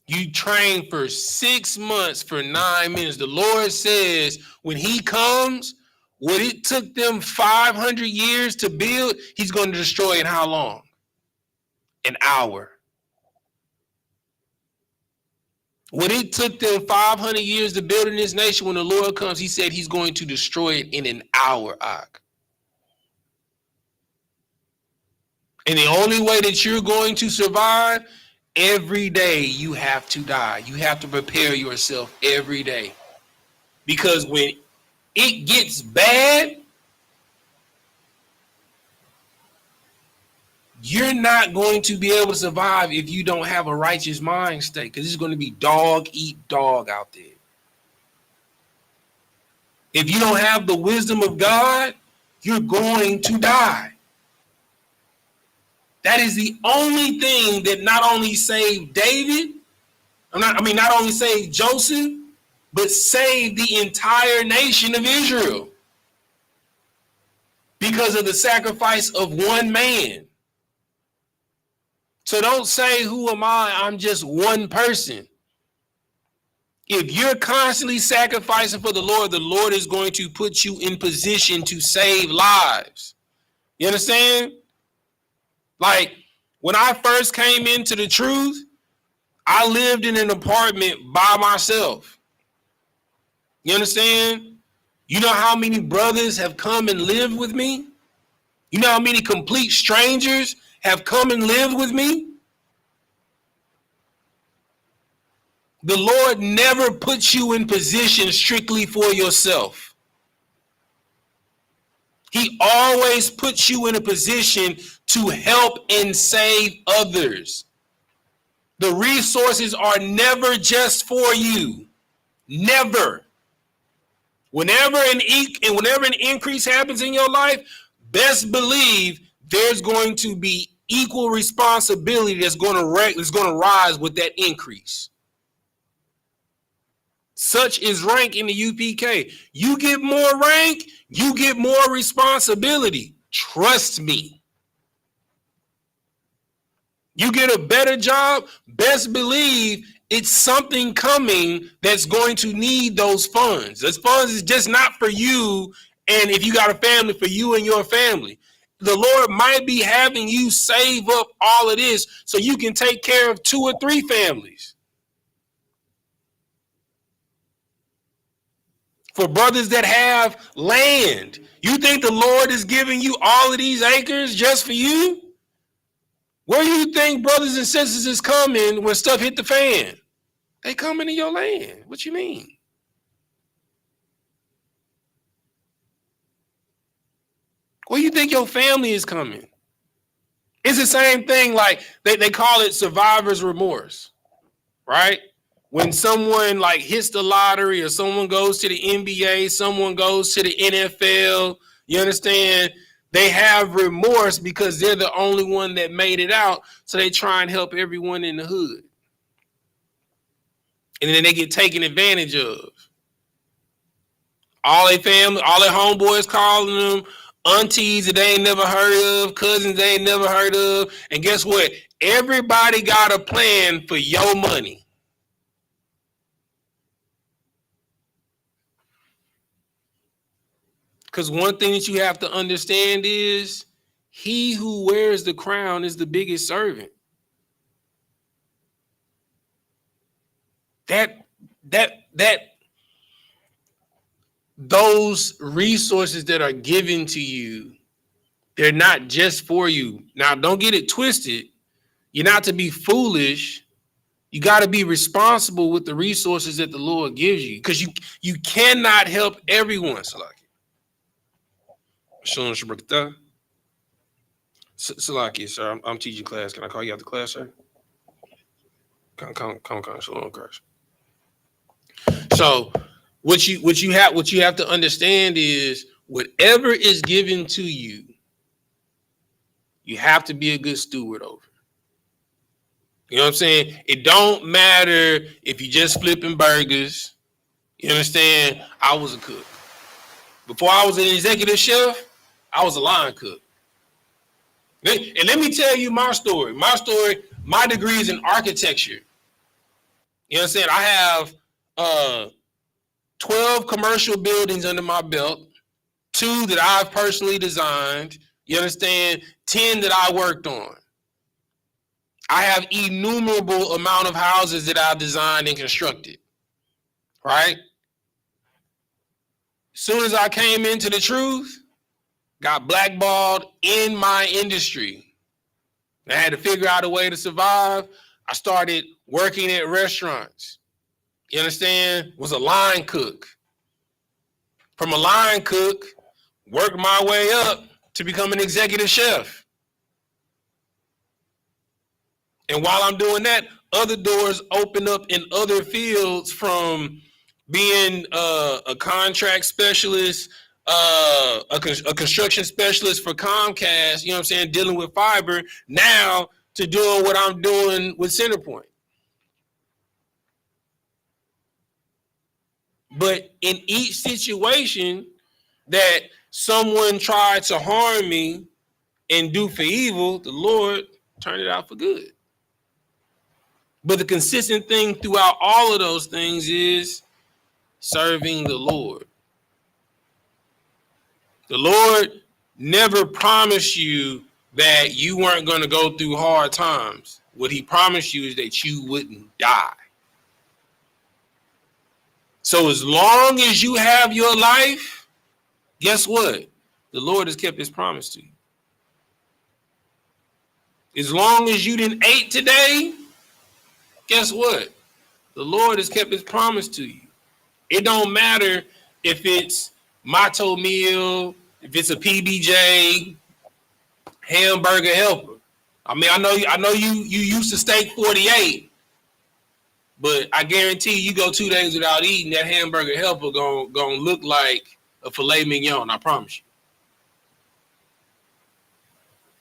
B: You train for 6 months for 9 minutes. The Lord says when he comes, what it took them 500 years to build, he's going to destroy in how long? An hour. What it took them 500 years to build in this nation, when the Lord comes, he said he's going to destroy it in an hour, Ak. And the only way that you're going to survive, every day you have to die. You have to prepare yourself every day. Because when it gets bad, you're not going to be able to survive if you don't have a righteous mind state, because it's going to be dog eat dog out there. If you don't have the wisdom of God, you're going to die. That is the only thing that not only saved David, not only saved Joseph, but saved the entire nation of Israel. Because of the sacrifice of one man. So don't say, who am I? I'm just one person. If you're constantly sacrificing for the Lord is going to put you in position to save lives. You understand? Like, when I first came into the truth, I lived in an apartment by myself. You understand? You know how many brothers have come and lived with me? You know how many complete strangers have come and lived with me? The Lord never puts you in position strictly for yourself. He always puts you in a position to help and save others. The resources are never just for you. Never. Whenever an increase happens in your life, best believe there's going to be equal responsibility that's going to rise with that increase. Such is rank in the UPK. You get more rank, you get more responsibility. Trust me. You get a better job, best believe it's something coming that's going to need those funds. Those funds is just not for you, and if you got a family, for you and your family. The Lord might be having you save up all of this so you can take care of 2 or 3 families. For brothers that have land, you think the Lord is giving you all of these acres just for you? Where do you think brothers and sisters is coming when stuff hit the fan? They coming to your land. What you mean? Where you think your family is coming? It's the same thing, like they call it survivor's remorse, right? When someone like hits the lottery or someone goes to the NBA, someone goes to the NFL, you understand? They have remorse because they're the only one that made it out. So they try and help everyone in the hood. And then they get taken advantage of. All their family, all their homeboys calling them, aunties that they ain't never heard of, cousins they ain't never heard of. And guess what? Everybody got a plan for your money. Because one thing that you have to understand is he who wears the crown is the biggest servant. Those resources that are given to you, they're not just for you. Now, don't get it twisted. You're not to be foolish. You got to be responsible with the resources that the Lord gives you, because you cannot help everyone. Salaki, sir. I'm teaching class. Can I call you out the class, sir? Come, Shalom, Christ. So, what you have to understand is whatever is given to you, you have to be a good steward over. You know what I'm saying? It don't matter if you just flipping burgers. You understand? I was a cook. Before I was an executive chef, I was a line cook. And let me tell you my story. My degree is in architecture. You know what I'm saying? I have 12 commercial buildings under my belt, 2 that I've personally designed. You understand? 10 that I worked on. I have innumerable amount of houses that I've designed and constructed. Right? As soon as I came into the truth, got blackballed in my industry. I had to figure out a way to survive. I started working at restaurants. You understand? Was a line cook. From a line cook, worked my way up to become an executive chef. And while I'm doing that, other doors open up in other fields, from being a contract specialist, a construction specialist for Comcast, you know what I'm saying, dealing with fiber, now to doing what I'm doing with Centerpoint. But in each situation that someone tried to harm me and do for evil, the Lord turned it out for good. But the consistent thing throughout all of those things is serving the Lord. The Lord never promised you that you weren't going to go through hard times. What he promised you is that you wouldn't die. So as long as you have your life, guess what? The Lord has kept his promise to you. As long as you didn't eat today, guess what? The Lord has kept his promise to you. It don't matter if it's Mato meal, if it's a PBJ, hamburger helper. I mean, I know you used to steak 48, but I guarantee you go 2 days without eating, that hamburger helper gonna look like a filet mignon. I promise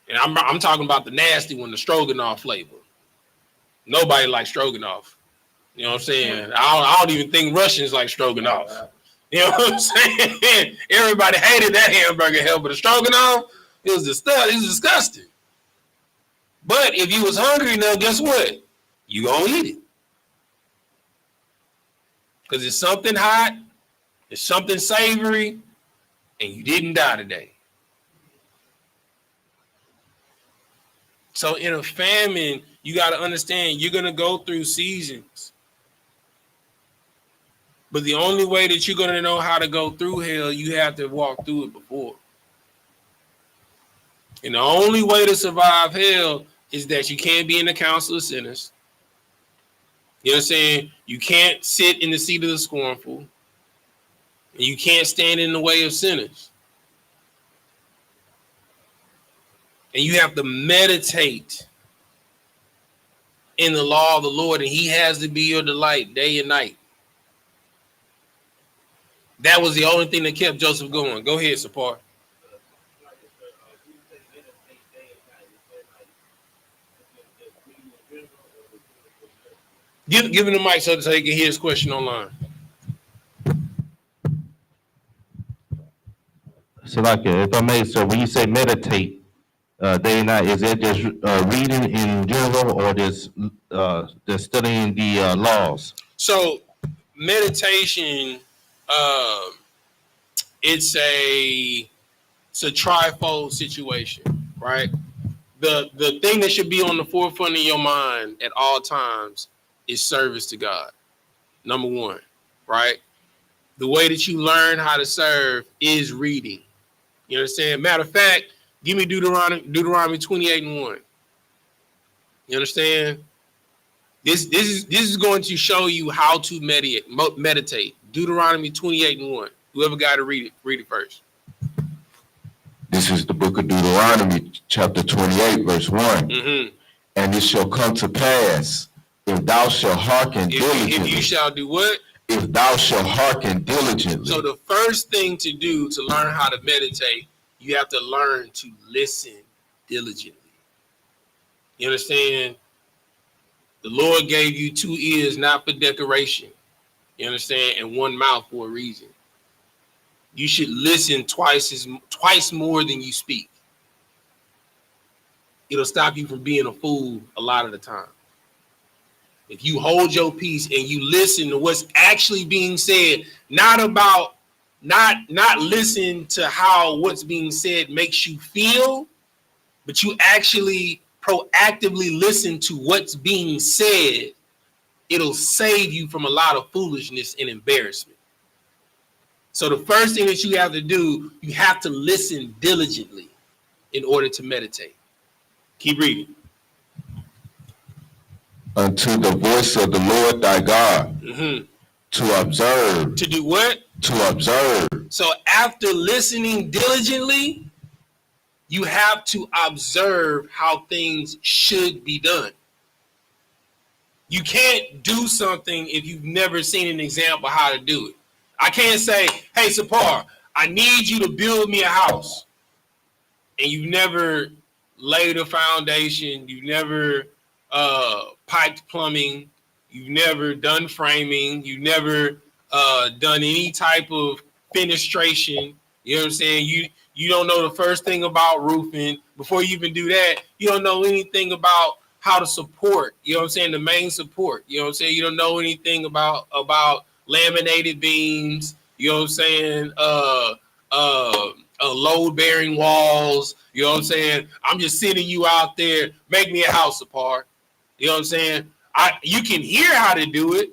B: you. And I'm talking about the nasty one, the stroganoff flavor. Nobody likes stroganoff. You know what I'm saying? I don't even think Russians like stroganoff. You know what I'm saying? Everybody hated that hamburger helper. The stroganoff, it was disgusting. But if you was hungry enough, guess what? You gonna eat it. Because it's something hot, it's something savory, and you didn't die today. So in a famine, you got to understand you're going to go through seasons. But the only way that you're going to know how to go through hell, you have to walk through it before. And the only way to survive hell is that you can't be in the council of sinners. You know what I'm saying? You can't sit in the seat of the scornful. And you can't stand in the way of sinners. And you have to meditate in the law of the Lord, and he has to be your delight day and night. That was the only thing that kept Joseph going. Go ahead, Sapar. Give him the mic so he can hear his question online.
D: So, like, if I may, so when you say meditate day and night, is it just reading in general, or just studying the laws?
B: So, meditation, it's a trifold situation, right? The thing that should be on the forefront of your mind at all times is service to God. Number one, right? The way that you learn how to serve is reading. You understand? Matter of fact, give me Deuteronomy 28:1. You understand? This is going to show you how to meditate. Deuteronomy 28:1. Whoever got to read it first.
E: This is the book of Deuteronomy, chapter 28, verse 1.
B: Mm-hmm.
E: And it shall come to pass, if thou shalt hearken diligently.
B: If you shall do what?
E: If thou shalt hearken diligently.
B: So the first thing to do to learn how to meditate, you have to learn to listen diligently. You understand? The Lord gave you 2 ears, not for decoration. You understand? And 1 mouth for a reason. You should listen twice more than you speak. It'll stop you from being a fool a lot of the time. If you hold your peace and you listen to what's actually being said, not listen to how what's being said makes you feel, but you actually proactively listen to what's being said, it'll save you from a lot of foolishness and embarrassment. So the first thing that you have to do, you have to listen diligently in order to meditate. Keep reading.
E: Unto the voice of the Lord thy God, to observe.
B: To do what?
E: To observe.
B: So after listening diligently, you have to observe how things should be done. You can't do something if you've never seen an example how to do it. I can't say, hey, Sapar, I need you to build me a house. And you've never laid a foundation. You've never piped plumbing. You've never done framing. You've never done any type of fenestration. You know what I'm saying? You don't know the first thing about roofing. Before you even do that, you don't know anything about how to support, you know what I'm saying, the main support. You know what I'm saying? You don't know anything about laminated beams, you know what I'm saying, load-bearing walls, you know what I'm saying? I'm just sending you out there, make me a house apart. You know what I'm saying? You can hear how to do it.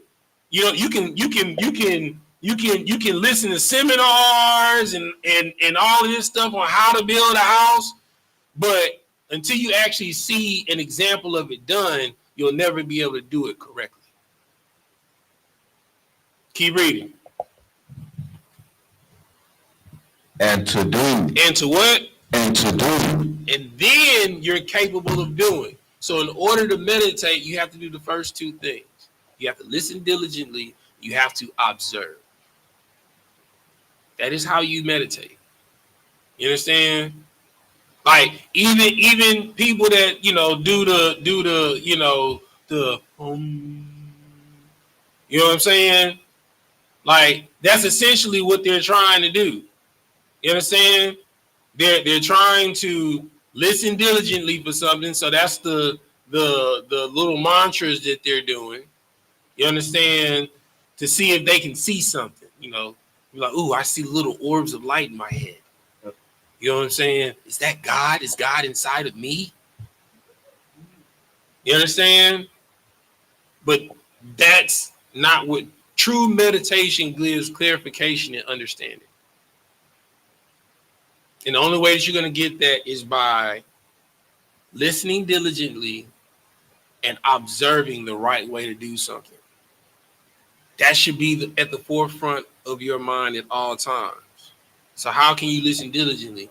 B: You know, you can listen to seminars and all of this stuff on how to build a house, but until you actually see an example of it done, you'll never be able to do it correctly. Keep reading.
A: And to do.
B: And to what?
A: And to do.
B: And then you're capable of doing. So in order to meditate, you have to do the first two things. You have to listen diligently. You have to observe. That is how you meditate. You understand? Like even people that, you know, do the you know the you know what I'm saying? Like that's essentially what they're trying to do. You understand? They're trying to listen diligently for something. So that's the little mantras that they're doing. You understand? To see if they can see something. You know, you're like, ooh, I see little orbs of light in my head. You know what I'm saying? Is that God? Is God inside of me? You understand? But that's not what true meditation gives clarification and understanding. And the only way that you're going to get that is by listening diligently and observing the right way to do something. That should be at the forefront of your mind at all times. So how can you listen diligently?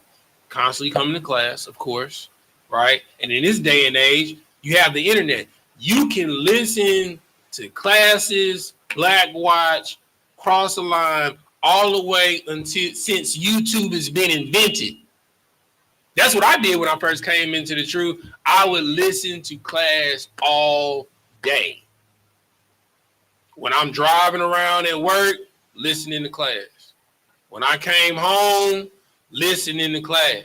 B: Constantly coming to class, of course, right? And in this day and age, you have the internet. You can listen to classes, Black Watch, Cross the Line, all the way since YouTube has been invented. That's what I did when I first came into the truth. I would listen to class all day. When I'm driving around at work, listening to class. When I came home, listening to class.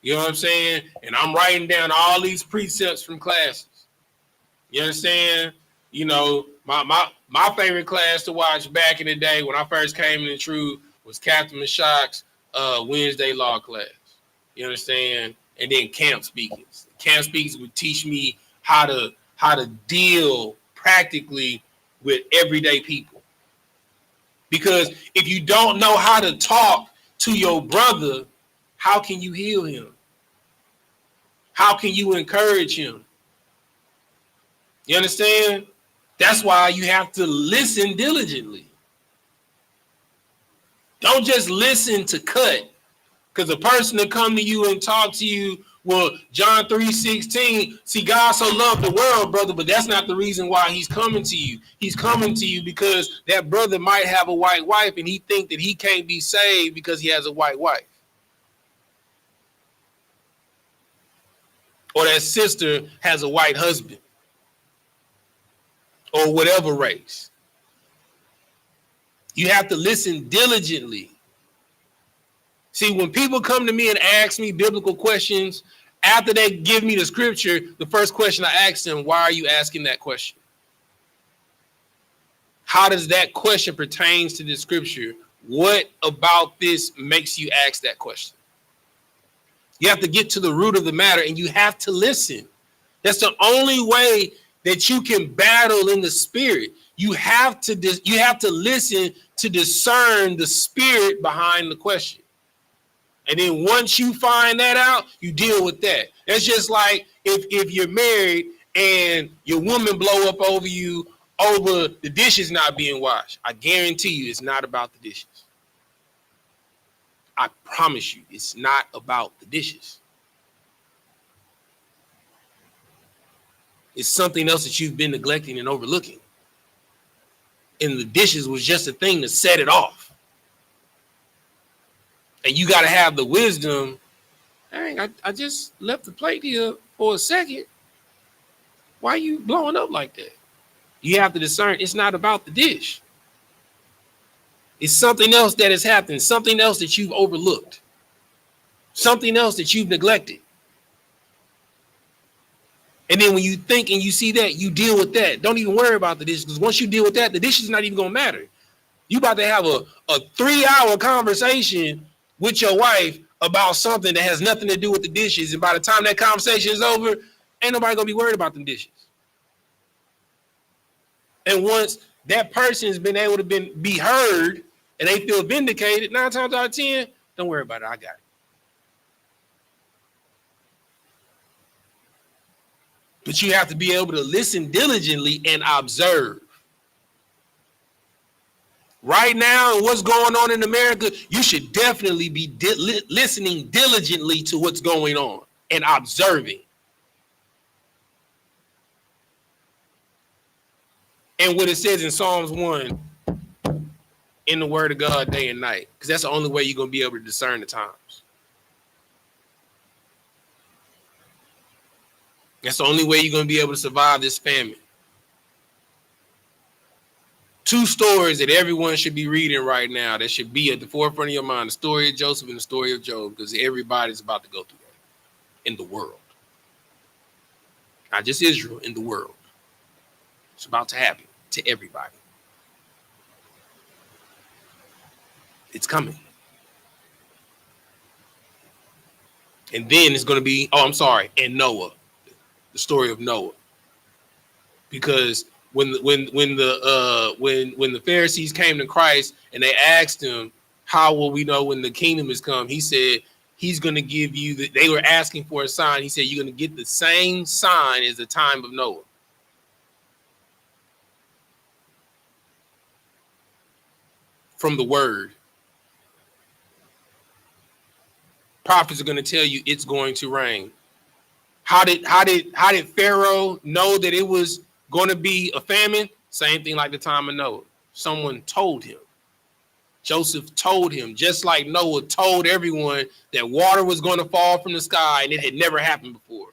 B: You know what I'm saying? And I'm writing down all these precepts from classes. You understand? You know, my favorite class to watch back in the day when I first came in the truth was Captain Mashak's Wednesday law class. You understand? And then camp speakings. Camp speakings would teach me how to deal practically with everyday people. Because if you don't know how to talk to your brother, how can you heal him? How can you encourage him? You understand? That's why you have to listen diligently. Don't just listen to cut. Because a person that come to you and talk to you, well, John 3:16, see, God so loved the world, brother, but that's not the reason why he's coming to you. He's coming to you because that brother might have a white wife and he think that he can't be saved because he has a white wife. Or that sister has a white husband. Or whatever race. You have to listen diligently. See, when people come to me and ask me biblical questions, after they give me the scripture, the first question I ask them, why are you asking that question? How does that question pertain to the scripture? What about this makes you ask that question? You have to get to the root of the matter and you have to listen. That's the only way that you can battle in the spirit. You have to listen to discern the spirit behind the question. And then once you find that out, you deal with that. That's just like if you're married and your woman blow up over you over the dishes not being washed. I guarantee you it's not about the dishes. I promise you it's not about the dishes. It's something else that you've been neglecting and overlooking. And the dishes was just a thing to set it off. And you got to have the wisdom. Dang, I just left the plate here for a second. Why are you blowing up like that? You have to discern it's not about the dish. It's something else that has happened. Something else that you've overlooked. Something else that you've neglected. And then when you think and you see that, you deal with that. Don't even worry about the dishes, because once you deal with that, the dishes is not even gonna matter. You about to have a 3-hour conversation with your wife about something that has nothing to do with the dishes, and by the time that conversation is over, ain't nobody gonna be worried about them dishes. And once that person's been able to be heard and they feel vindicated, 9 times out of 10, don't worry about it. I got it. But you have to be able to listen diligently and observe. Right now, and what's going on in America, you should definitely be listening diligently to what's going on and observing. And what it says in Psalms 1, in the word of God day and night, because that's the only way you're going to be able to discern the times. That's the only way you're going to be able to survive this famine. 2 stories that everyone should be reading right now that should be at the forefront of your mind: the story of Joseph and the story of Job, because everybody's about to go through that in the world. Not just Israel, in the world. It's about to happen to everybody. It's coming. And then it's going to be, and Noah, the story of Noah. Because when the Pharisees came to Christ and they asked him, how will we know when the kingdom is come? He said, he's going to give you they were asking for a sign. He said, you're going to get the same sign as the time of Noah. From the word. Prophets are going to tell you it's going to rain. How did Pharaoh know that it was going to be a famine? Same thing like the time of Noah. Someone told him. Joseph told him, just like Noah told everyone that water was going to fall from the sky, and it had never happened before.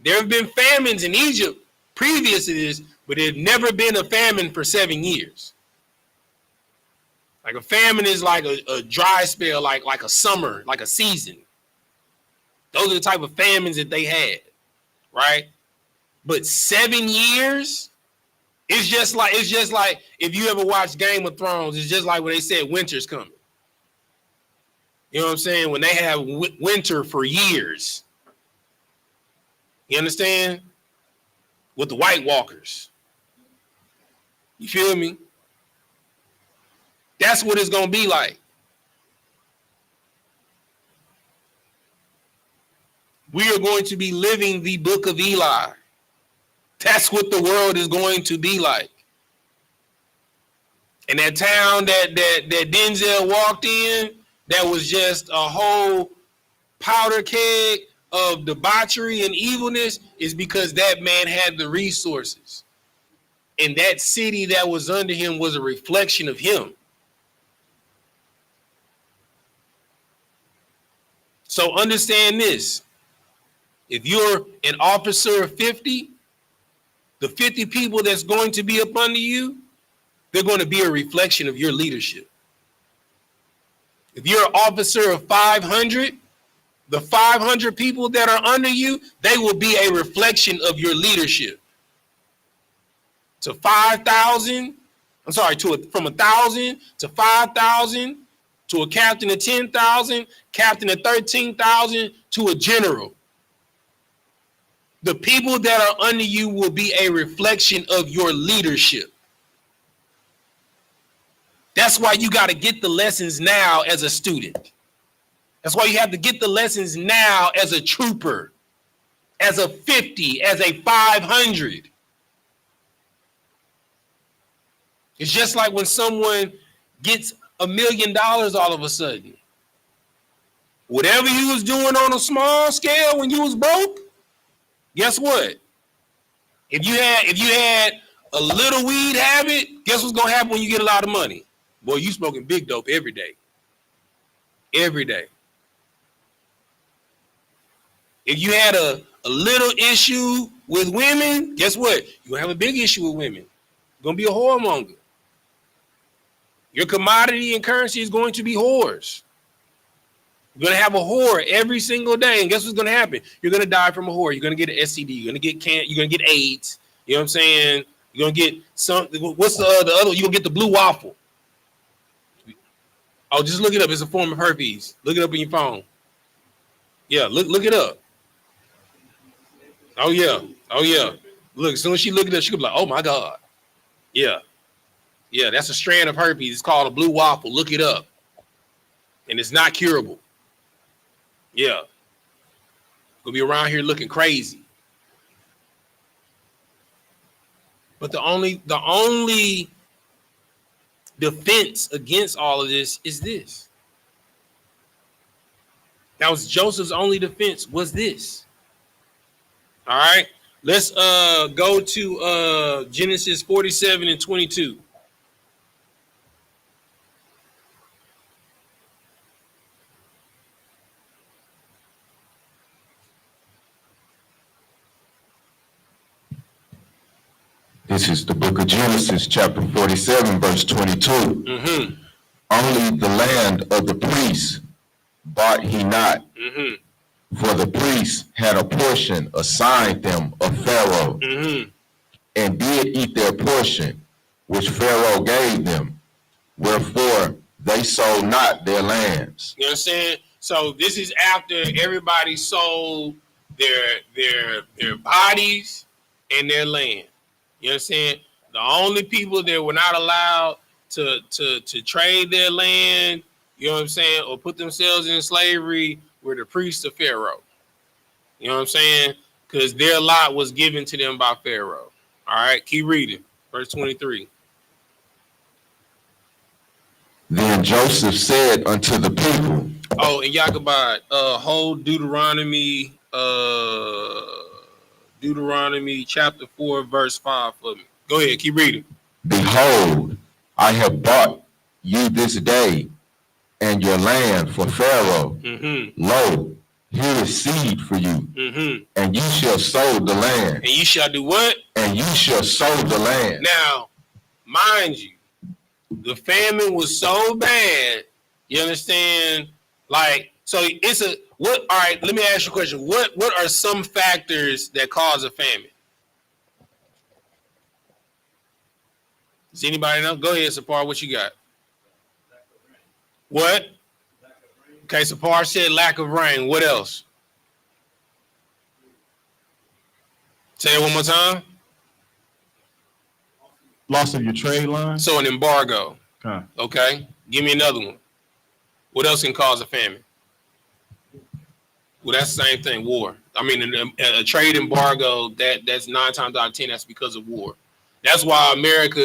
B: There have been famines in Egypt previous to this, but there had never been a famine for 7 years. Like a famine is like a dry spell, like a summer, like a season. Those are the type of famines that they had, right? But 7 years, it's just like if you ever watched Game of Thrones, it's just like when they said winter's coming. You know what I'm saying? When they have winter for years. You understand? With the White Walkers. You feel me? That's what it's going to be like. We are going to be living the book of Eli. That's what the world is going to be like. And that town that Denzel walked in, that was just a whole powder keg of debauchery and evilness, is because that man had the resources. And that city that was under him was a reflection of him. So understand this. If you're an officer of 50, the 50 people that's going to be up under you, they're going to be a reflection of your leadership. If you're an officer of 500, the 500 people that are under you, they will be a reflection of your leadership. To 5,000, from 1,000 to 5,000, to a captain of 10,000, captain of 13,000, to a general. The people that are under you will be a reflection of your leadership. That's why you got to get the lessons now as a student. That's why you have to get the lessons now as a trooper, as a 50, as a 500. It's just like when someone gets $1 million all of a sudden. Whatever you was doing on a small scale when you was broke, guess what? If you had a little weed habit, guess what's gonna happen when you get a lot of money? Boy, you smoking big dope every day. Every day. If you had a little issue with women, guess what? You're gonna have a big issue with women. You're gonna be a whoremonger. Your commodity and currency is going to be whores. You're gonna have a whore every single day, and guess what's gonna happen? You're gonna die from a whore. You're gonna get an STD. You're gonna get You're gonna get AIDS. You know what I'm saying? You're gonna get something. What's the other? You're gonna get the blue waffle. Oh, just look it up. It's a form of herpes. Look it up in your phone. Yeah, look it up. Oh yeah. Look, as soon as she look it up, she could be like, "Oh my God." Yeah, that's a strand of herpes. It's called a blue waffle. Look it up, and it's not curable. Yeah, gonna be around here looking crazy. But the only defense against all of this is this. That was Joseph's only defense, was this. All right, let's go to Genesis 47 and 22.
F: This is the book of Genesis, chapter 47, verse 22.
B: Mm-hmm.
F: Only the land of the priests bought he not, for the priests had a portion assigned them of Pharaoh, and did eat their portion, which Pharaoh gave them, wherefore they sold not their lands.
B: You know what I'm saying? So this is after everybody sold their bodies and their land. You know what I'm saying? The only people that were not allowed to trade their land, you know what I'm saying, or put themselves in slavery were the priests of Pharaoh. You know what I'm saying? Because their lot was given to them by Pharaoh. All right, keep reading. Verse 23.
F: Then Joseph said unto the people.
B: Oh, and Yahweh, hold Deuteronomy chapter 4, verse 5 for me. Go ahead, keep reading.
F: Behold, I have bought you this day and your land for Pharaoh. Lo, here is seed for you, and you shall sow the land.
B: And you shall do what?
F: And you shall sow the land.
B: Now, mind you, the famine was so bad, you understand? Like, so it's a what? All right, let me ask you a question. What are some factors that cause a famine? Does anybody know? Go ahead, Sapar. What you got? What? Okay, Sapar said lack of rain. What else? Say it one more time.
C: Loss of your trade line.
B: So an embargo.
C: Huh.
B: Okay. Give me another one. What else can cause a famine? Well, that's the same thing. War. I mean, a trade embargo. That's 9 times out of 10. That's because of war. That's why America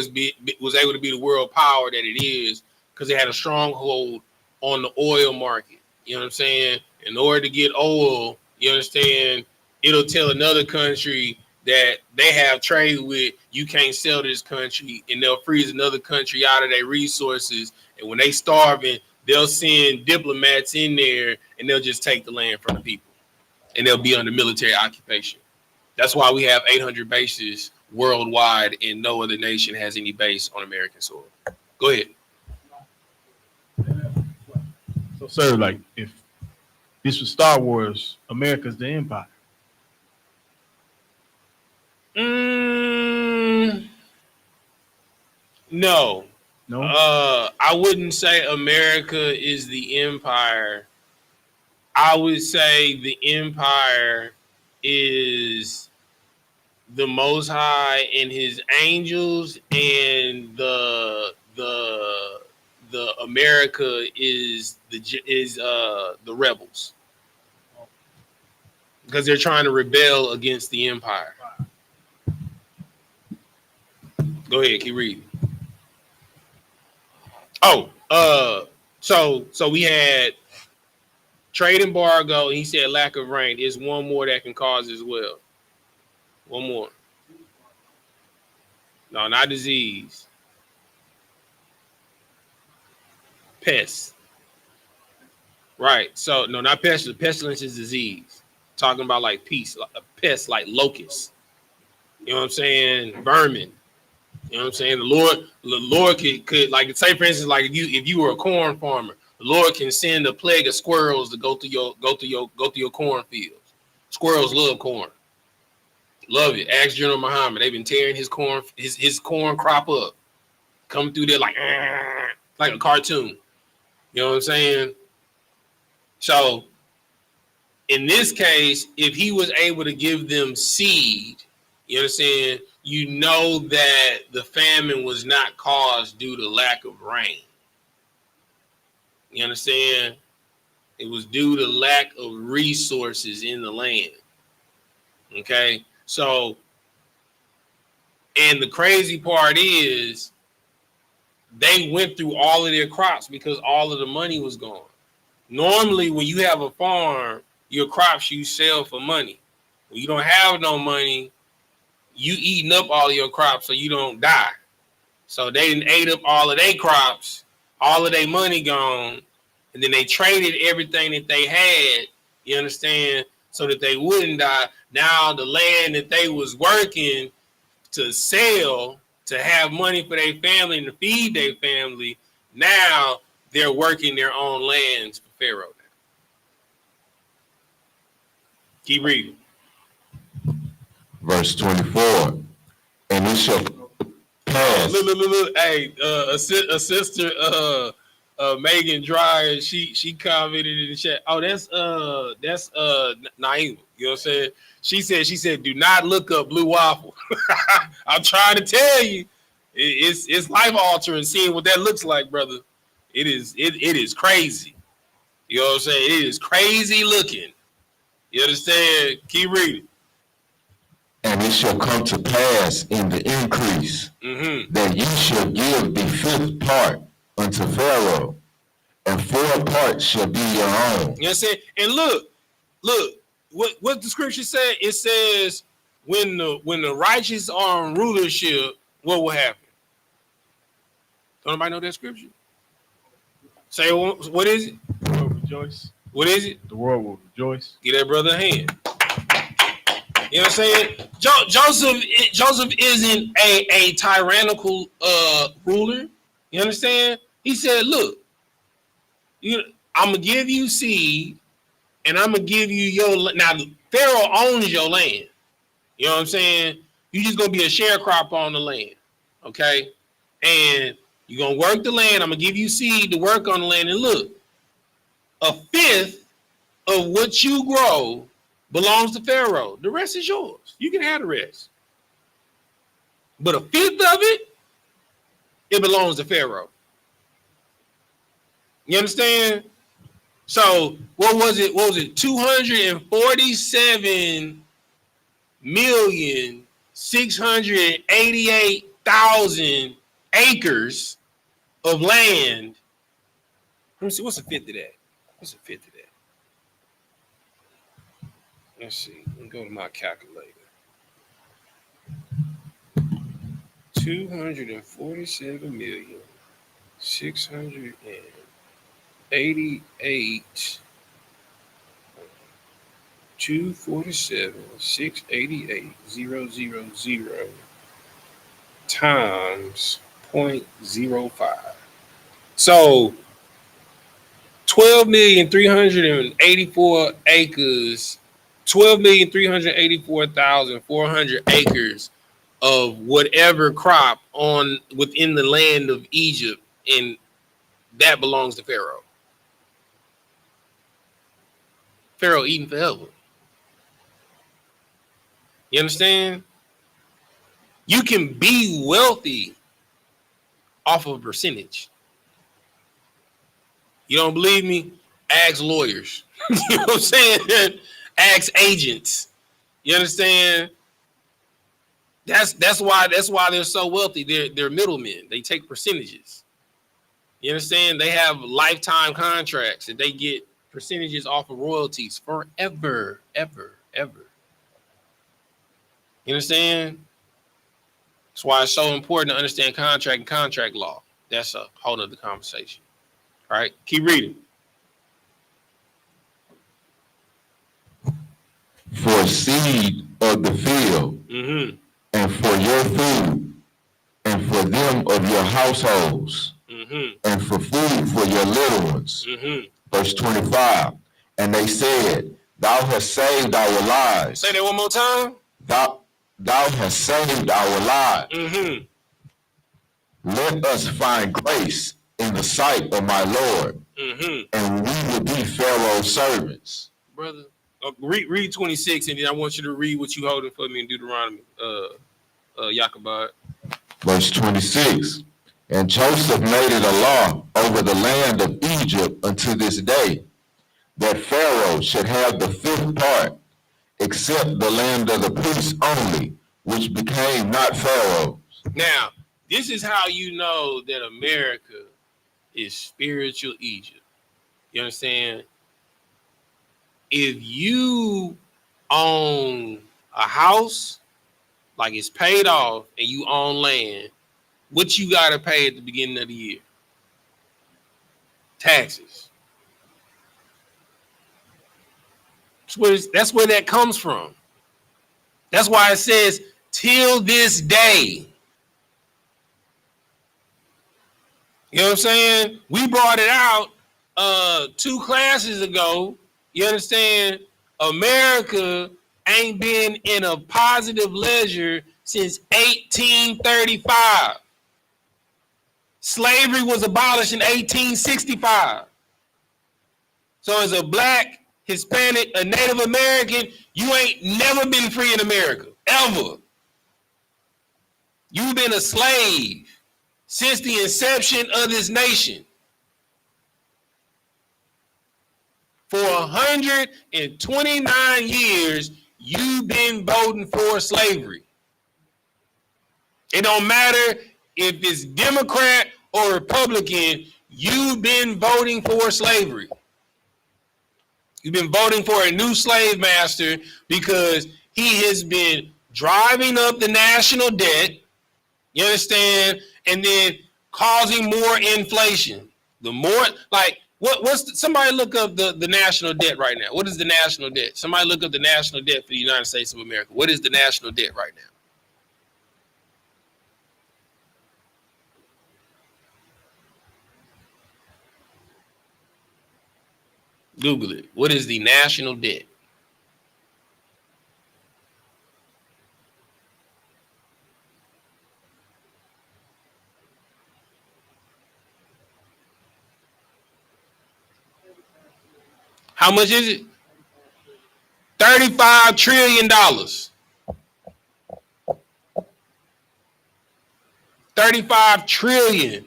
B: was able to be the world power that it is, because they had a stronghold on the oil market. You know what I'm saying? In order to get oil, you understand, it'll tell another country that they have trade with, you can't sell to this country, and they'll freeze another country out of their resources. And when they starving, they'll send diplomats in there, and they'll just take the land from the people, and they'll be under military occupation. That's why we have 800 bases worldwide, and no other nation has any base on American soil. Go ahead.
C: So, sir, like, if this was Star Wars, America's the Empire.
B: No.
C: No.
B: I wouldn't say America is the empire. I would say the empire is the Most High and his angels, and the America is the rebels, because they're trying to rebel against the empire. Go ahead, keep reading. So we had trade embargo, and he said lack of rain. There's one more that can cause as well. One more. No, not disease. Pests. Right. So no, not pestilence. Pestilence is disease. Talking about like pests, like a pest, like locusts. You know what I'm saying? Vermin. You know what I'm saying? The Lord could like, say for instance, like if you were a corn farmer, the Lord can send a plague of squirrels to go through your cornfields. Squirrels love corn. Love it. Ask General Muhammad. They've been tearing his corn crop up. Coming through there like a cartoon. You know what I'm saying? So in this case, if he was able to give them seed, you understand, you know that the famine was not caused due to lack of rain. You understand? It was due to lack of resources in the land. Okay? So, and the crazy part is they went through all of their crops because all of the money was gone. Normally, when you have a farm, your crops you sell for money. When you don't have no money, you eating up all of your crops so you don't die. So they done ate up all of their crops, all of their money gone, and then they traded everything that they had, you understand, so that they wouldn't die. Now the land that they was working to sell, to have money for their family and to feed their family, now they're working their own lands for Pharaoh now. Keep reading.
F: Verse 24. And it shall pass.
B: Look. Hey, a sister, Megan Dreyer, she commented in the chat. Oh, that's Naima. You know what I'm saying? She said, do not look up blue waffle. I'm trying to tell you, it's life altering seeing what that looks like, brother. It is crazy. You know what I'm saying? It is crazy looking. You understand? Keep reading.
F: And it shall come to pass in the increase that ye shall give the 5th part unto Pharaoh, and 4 parts shall be your own.
B: You know what I'm saying? And look, what the scripture said, it says when the righteous are in rulership, what will happen? Don't nobody know that scripture? Say what is it?
C: The world will rejoice.
B: What is it?
C: The world will rejoice.
B: Give that brother a hand. You know what I'm saying? Joseph isn't a tyrannical ruler. You understand? He said, look, I'm going to give you seed, and I'm going to give you your... Now, Pharaoh owns your land. You know what I'm saying? You're just going to be a sharecropper on the land, okay? And you're going to work the land. I'm going to give you seed to work on the land. And look, 1/5 of what you grow belongs to Pharaoh. The rest is yours. You can have the rest. But 1/5 of it belongs to Pharaoh. You understand? So what was it? 247,688,000 acres of land. Let me see. What's 1/5 of that? What's 1/5 of that? Let's see. Let me go to my calculator. 247,688. 247,688,000 times 0.05. So 12,384 acres. 12,384,400 acres of whatever crop within the land of Egypt, and that belongs to Pharaoh. Pharaoh eating forever. You understand? You can be wealthy off of a percentage. You don't believe me? Ask lawyers. You know what I'm saying? Ask agents. You understand? That's why they're so wealthy. They're middlemen. They take percentages. You understand? They have lifetime contracts and they get percentages off of royalties forever, ever. You understand? That's why it's so important to understand contract and contract law. That's a whole nother conversation. All right, keep reading.
F: For seed of the field, and for your food, and for them of your households, and for food for your little ones. Verse 25. And they said, Thou hast saved our lives.
B: Say that one more time.
F: Thou hast saved our lives. Let us find grace in the sight of my Lord, and we will be Pharaoh's servants.
B: Brother, read 26, and then I want you to read what you holding for me in Deuteronomy, Yakabad.
F: Verse 26. And Joseph made it a law over the land of Egypt unto this day, that Pharaoh should have the 5th part, except the land of the priests only, which became not Pharaoh's.
B: Now, this is how you know that America is spiritual Egypt. You understand? If you own a house, like it's paid off, and you own land, what you got to pay at the beginning of the year? Taxes. That's where that comes from. That's why it says, till this day. You know what I'm saying? We brought it out 2 classes ago. You understand? America ain't been in a positive leisure since 1835. Slavery was abolished in 1865. So as a black, Hispanic, a Native American, you ain't never been free in America, ever. You've been a slave since the inception of this nation. For 129 years, you've been voting for slavery. It don't matter if it's Democrat or Republican, you've been voting for slavery. You've been voting for a new slave master because he has been driving up the national debt, you understand, and then causing more inflation. The more, like, somebody look up the national debt right now. What is the national debt? Somebody look up the national debt for the United States of America. What is the national debt right now? Google it. What is the national debt? How much is it? $35 trillion. $35 trillion.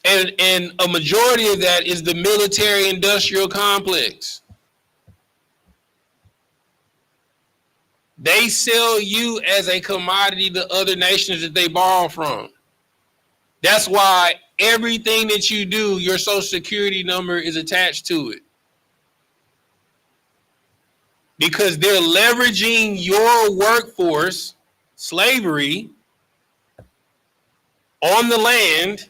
B: And a majority of that is the military-industrial complex. They sell you as a commodity to other nations that they borrow from. That's why everything that you do, your social security number is attached to it. Because they're leveraging your workforce, slavery, on the land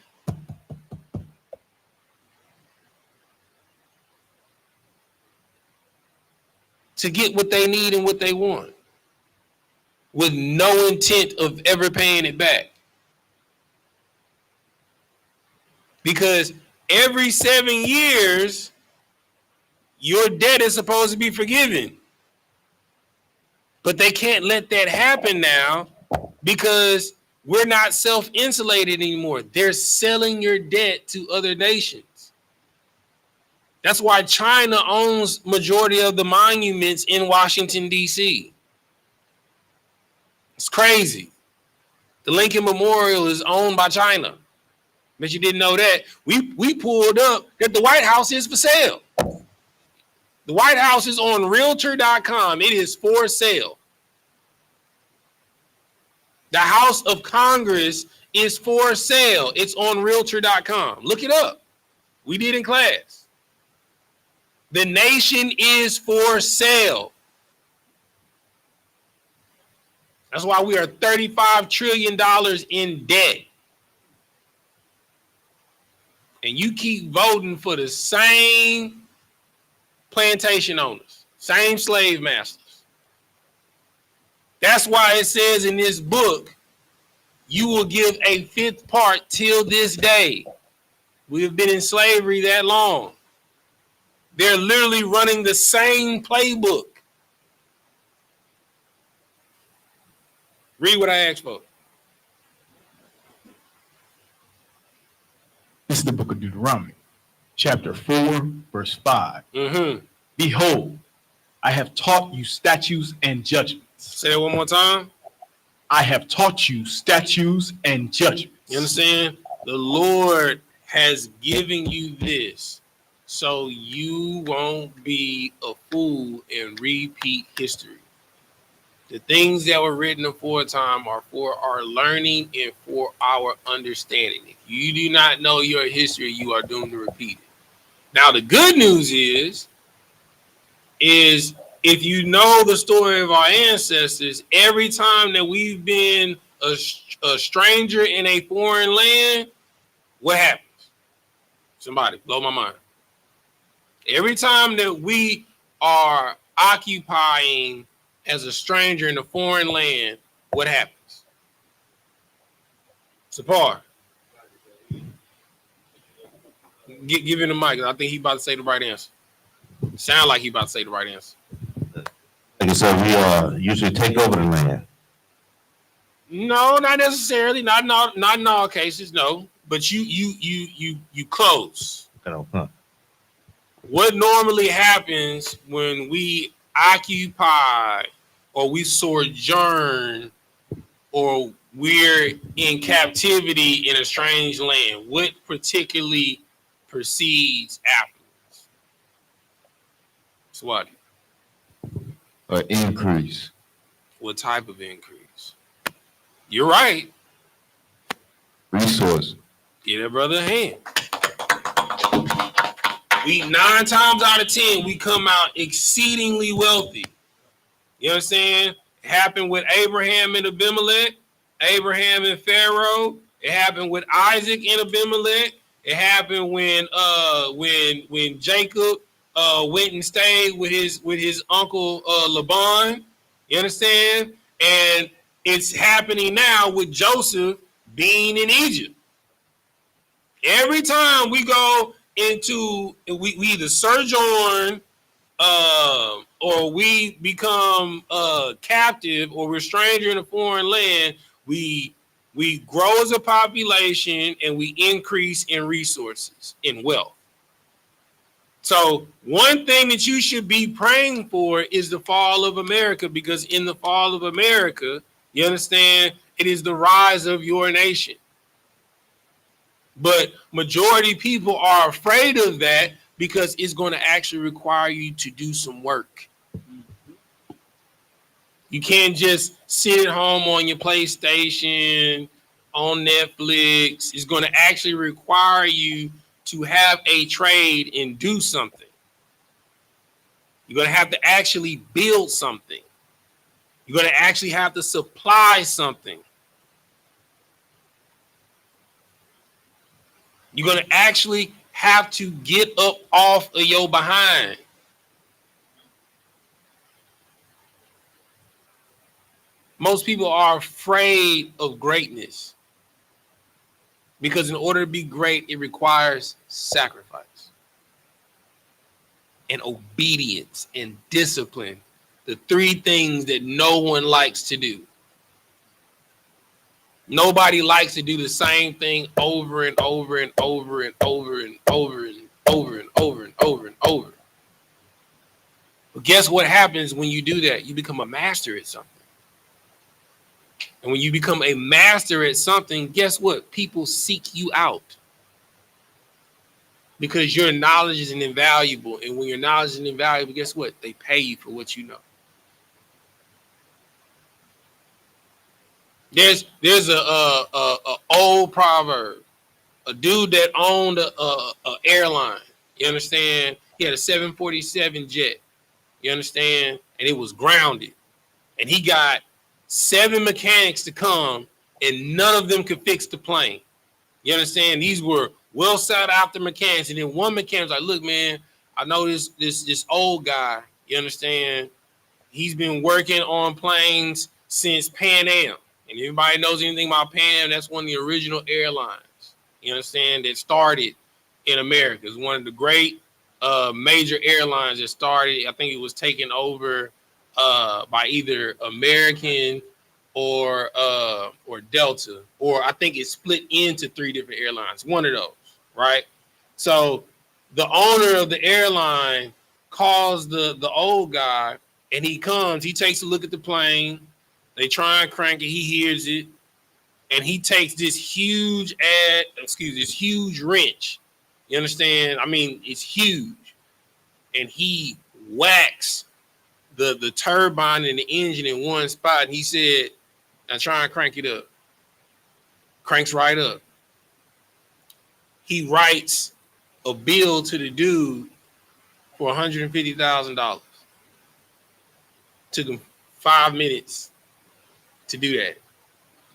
B: to get what they need and what they want, with no intent of ever paying it back. Because every 7 years, your debt is supposed to be forgiven. But they can't let that happen now because we're not self-insulated anymore. They're selling your debt to other nations. That's why China owns majority of the monuments in Washington, D.C. It's crazy. The Lincoln Memorial is owned by China. Bet you didn't know that. We pulled up that the White House is for sale. The White House is on Realtor.com. It is for sale. The House of Congress is for sale. It's on Realtor.com. Look it up. We did in class. The nation is for sale. That's why we are $35 trillion in debt. And you keep voting for the same plantation owners, same slave masters. That's why it says in this book, you will give a fifth part till this day. We have been in slavery that long. They're literally running the same playbook. Read what I asked for.
C: This is the book of Deuteronomy, chapter 4, verse 5. Behold, I have taught you statutes and judgments.
B: Say that one more time.
C: I have taught you statutes and judgments.
B: You understand? The Lord has given you this so you won't be a fool and repeat history. The things that were written aforetime are for our learning and for our understanding. If you do not know your history, you are doomed to repeat it. Now, the good news is if you know the story of our ancestors, every time that we've been a stranger in a foreign land, what happens? Somebody blow my mind. Every time that we are occupying as a stranger in a foreign land, what happens? Sapar. Give him the mic. I think he about to say the right answer. Sound like he about to say the right answer.
D: Like I said, we usually take over the land.
B: No, not necessarily. Not in all cases. No, but you close. What normally happens when we occupy or we sojourn or we're in captivity in a strange land? What particularly precedes afterwards? Swati.
E: An increase.
B: What type of increase? You're right.
E: Resource.
B: Get that brother a hand. We 9 times out of 10, we come out exceedingly wealthy. You understand? It happened with Abraham and Abimelech, Abraham and Pharaoh. It happened with Isaac and Abimelech. It happened when Jacob went and stayed with his uncle Laban. You understand? And it's happening now with Joseph being in Egypt. Every time we go into, we either sojourn or we become captive or we're a stranger in a foreign land, we grow as a population and we increase in resources, in wealth. So one thing that you should be praying for is the fall of America, because in the fall of America, you understand, it is the rise of your nation. But majority people are afraid of that because it's going to actually require you to do some work. You can't just sit at home on your PlayStation, on Netflix. It's going to actually require you to have a trade and do something. You're going to have to actually build something. You're going to actually have to supply something. You're going to actually have to get up off of your behind. Most people are afraid of greatness because in order to be great, it requires sacrifice and obedience and discipline. The 3 things that no one likes to do. Nobody likes to do the same thing over and over and over and over and over and over and over and over and over. But guess what happens when you do that? You become a master at something. And when you become a master at something, guess what? People seek you out. Because your knowledge is invaluable. And when your knowledge is invaluable, guess what? They pay you for what you know. There's a old proverb. A dude that owned a airline. You understand? He had a 747 jet. You understand? And it was grounded. And he got 7 mechanics to come, and none of them could fix the plane. You understand? These were well sought after mechanics. And then one mechanic was like, look, man, I know this old guy. You understand? He's been working on planes since Pan Am. And everybody knows anything about Pan Am, that's one of the original airlines. You understand? That started in America. It's one of the great major airlines that started. I think it was taken over by either American or Delta, or I think it split into 3 different airlines. One of those, right? So the owner of the airline calls the old guy, and he comes. He takes a look at the plane. They try and crank it. He hears it, and he takes this huge wrench. You understand? I mean, it's huge, and he whacks the turbine and the engine in one spot. And he said, "Now try and crank it up." Cranks right up. He writes a bill to the dude for $150,000. Took him 5 minutes to do that.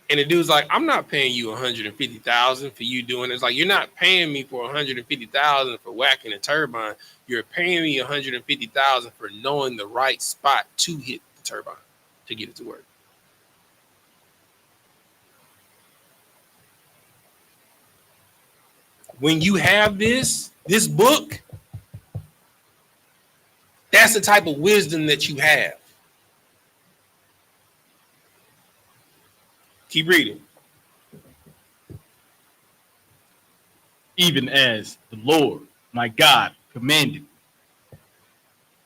B: And the dude's like, "I'm not paying you $150,000 for you doing this. Like, you're not paying me for $150,000 for whacking a turbine. You're paying me $150,000 for knowing the right spot to hit the turbine to get it to work." When you have this book, that's the type of wisdom that you have. Keep reading.
C: Even as the Lord my God commanded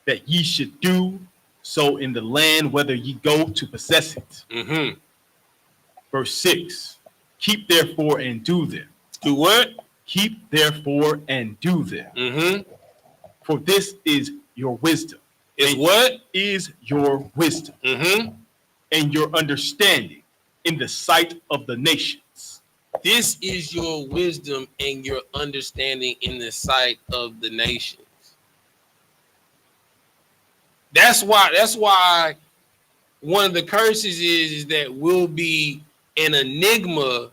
C: that ye should do so in the land whether ye go to possess it.
B: Mm-hmm.
C: Verse 6. Keep therefore and do them.
B: Do what?
C: Keep therefore and do them.
B: Mm-hmm.
C: For this is your wisdom.
B: Is what?
C: Is your wisdom.
B: Mm-hmm.
C: And your understanding in the sight of the nations.
B: This is your wisdom and your understanding in the sight of the nations. That's why one of the curses is that we'll be an enigma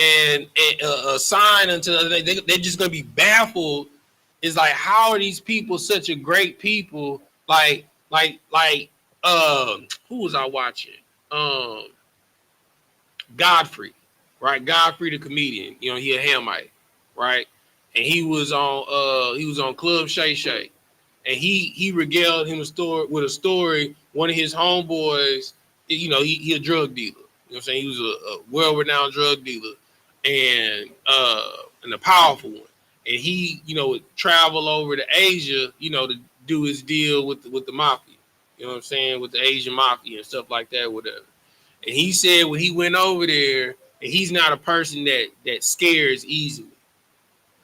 B: and a sign until they're just gonna be baffled. It's like, how are these people such a great people? Like who was I watching? Godfrey, right? Godfrey the comedian, you know, he a Hamite, right? And he was on Club Shay Shay, and he regaled him with a story. One of his homeboys, you know, he a drug dealer. You know what I'm saying? He was a well-renowned drug dealer and a powerful one. And he, you know, would travel over to Asia, you know, to do his deal with the mafia. You know what I'm saying? With the Asian mafia and stuff like that, whatever. And he said when he went over there, and he's not a person that scares easily.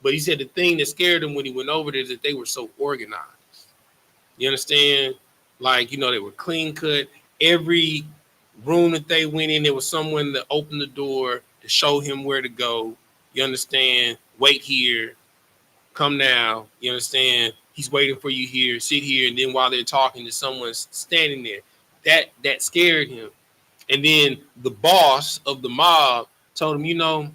B: But he said the thing that scared him when he went over there is that they were so organized. You understand? Like, you know, they were clean cut. Every room that they went in, there was someone that opened the door to show him where to go. You understand? Wait here. Come now. You understand? He's waiting for you here. Sit here. And then while they're talking to someone standing there, that scared him. And then the boss of the mob told him, you know,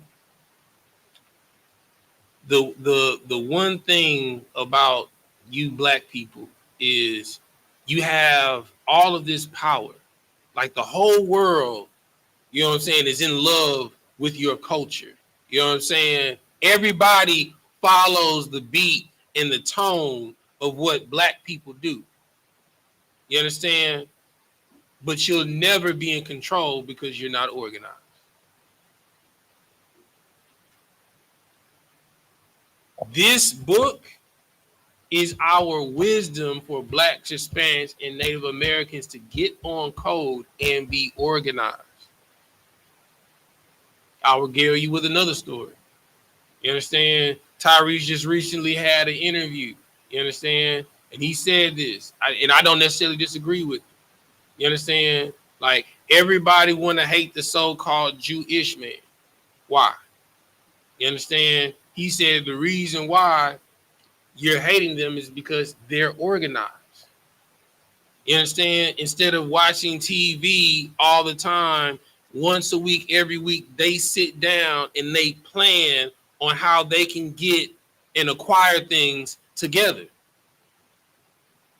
B: the one thing about you black people is you have all of this power. Like the whole world, you know what I'm saying, is in love with your culture. You know what I'm saying? Everybody follows the beat and the tone of what black people do. You understand? But you'll never be in control because you're not organized. This book is our wisdom for blacks, Hispanics, and Native Americans to get on code and be organized. I will regale you with another story. You understand? Tyrese just recently had an interview. You understand? And he said this, and I don't necessarily disagree with it. You understand? Like, everybody want to hate the so-called Jewish man. Why? You understand? He said the reason why you're hating them is because they're organized. You understand? Instead of watching TV all the time, once a week, every week, they sit down and they plan on how they can get and acquire things together.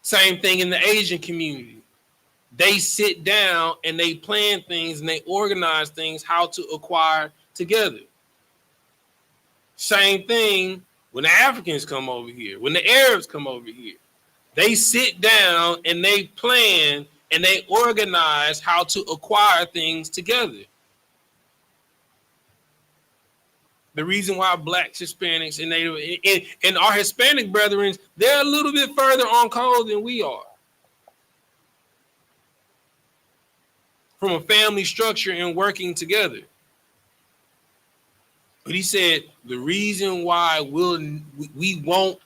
B: Same thing in the Asian community. they sit down and they plan things and they organize things how to acquire together. Same thing when the Africans come over here, when the Arabs come over here. They sit down and they plan and they organize how to acquire things together. The reason why blacks, Hispanics, and Native and our Hispanic brethren, they're a little bit further on code than we are. From a family structure and working together. But he said the reason why we won't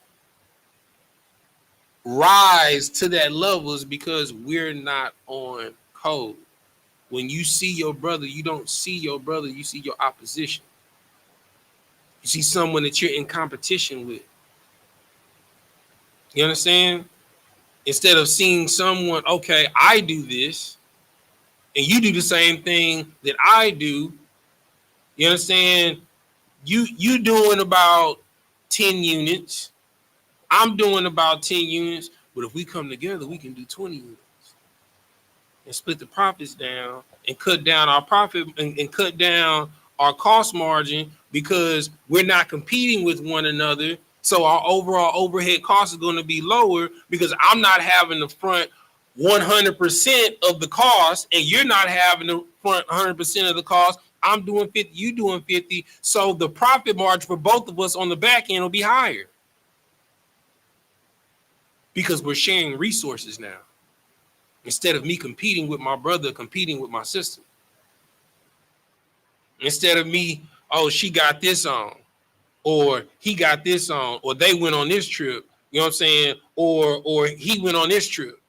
B: rise to that level is because we're not on code. When you see your brother, you don't see your brother, you see your opposition. You see someone that you're in competition with. You understand? Instead of seeing someone, okay, I do this, and you do the same thing that I do. You understand? You doing about 10 units. I'm doing about 10 units. But if we come together, we can do 20 units. And split the profits down and cut down our profit and cut down our cost margin because we're not competing with one another. So our overall overhead cost is going to be lower because I'm not having to front 100% of the cost and you're not having to front 100% of the cost. I'm doing 50, you doing 50. So the profit margin for both of us on the back end will be higher because we're sharing resources now. Instead of me competing with my brother, competing with my sister. Instead of me, oh, she got this on, or he got this on, or they went on this trip, you know what I'm saying? Or he went on this trip.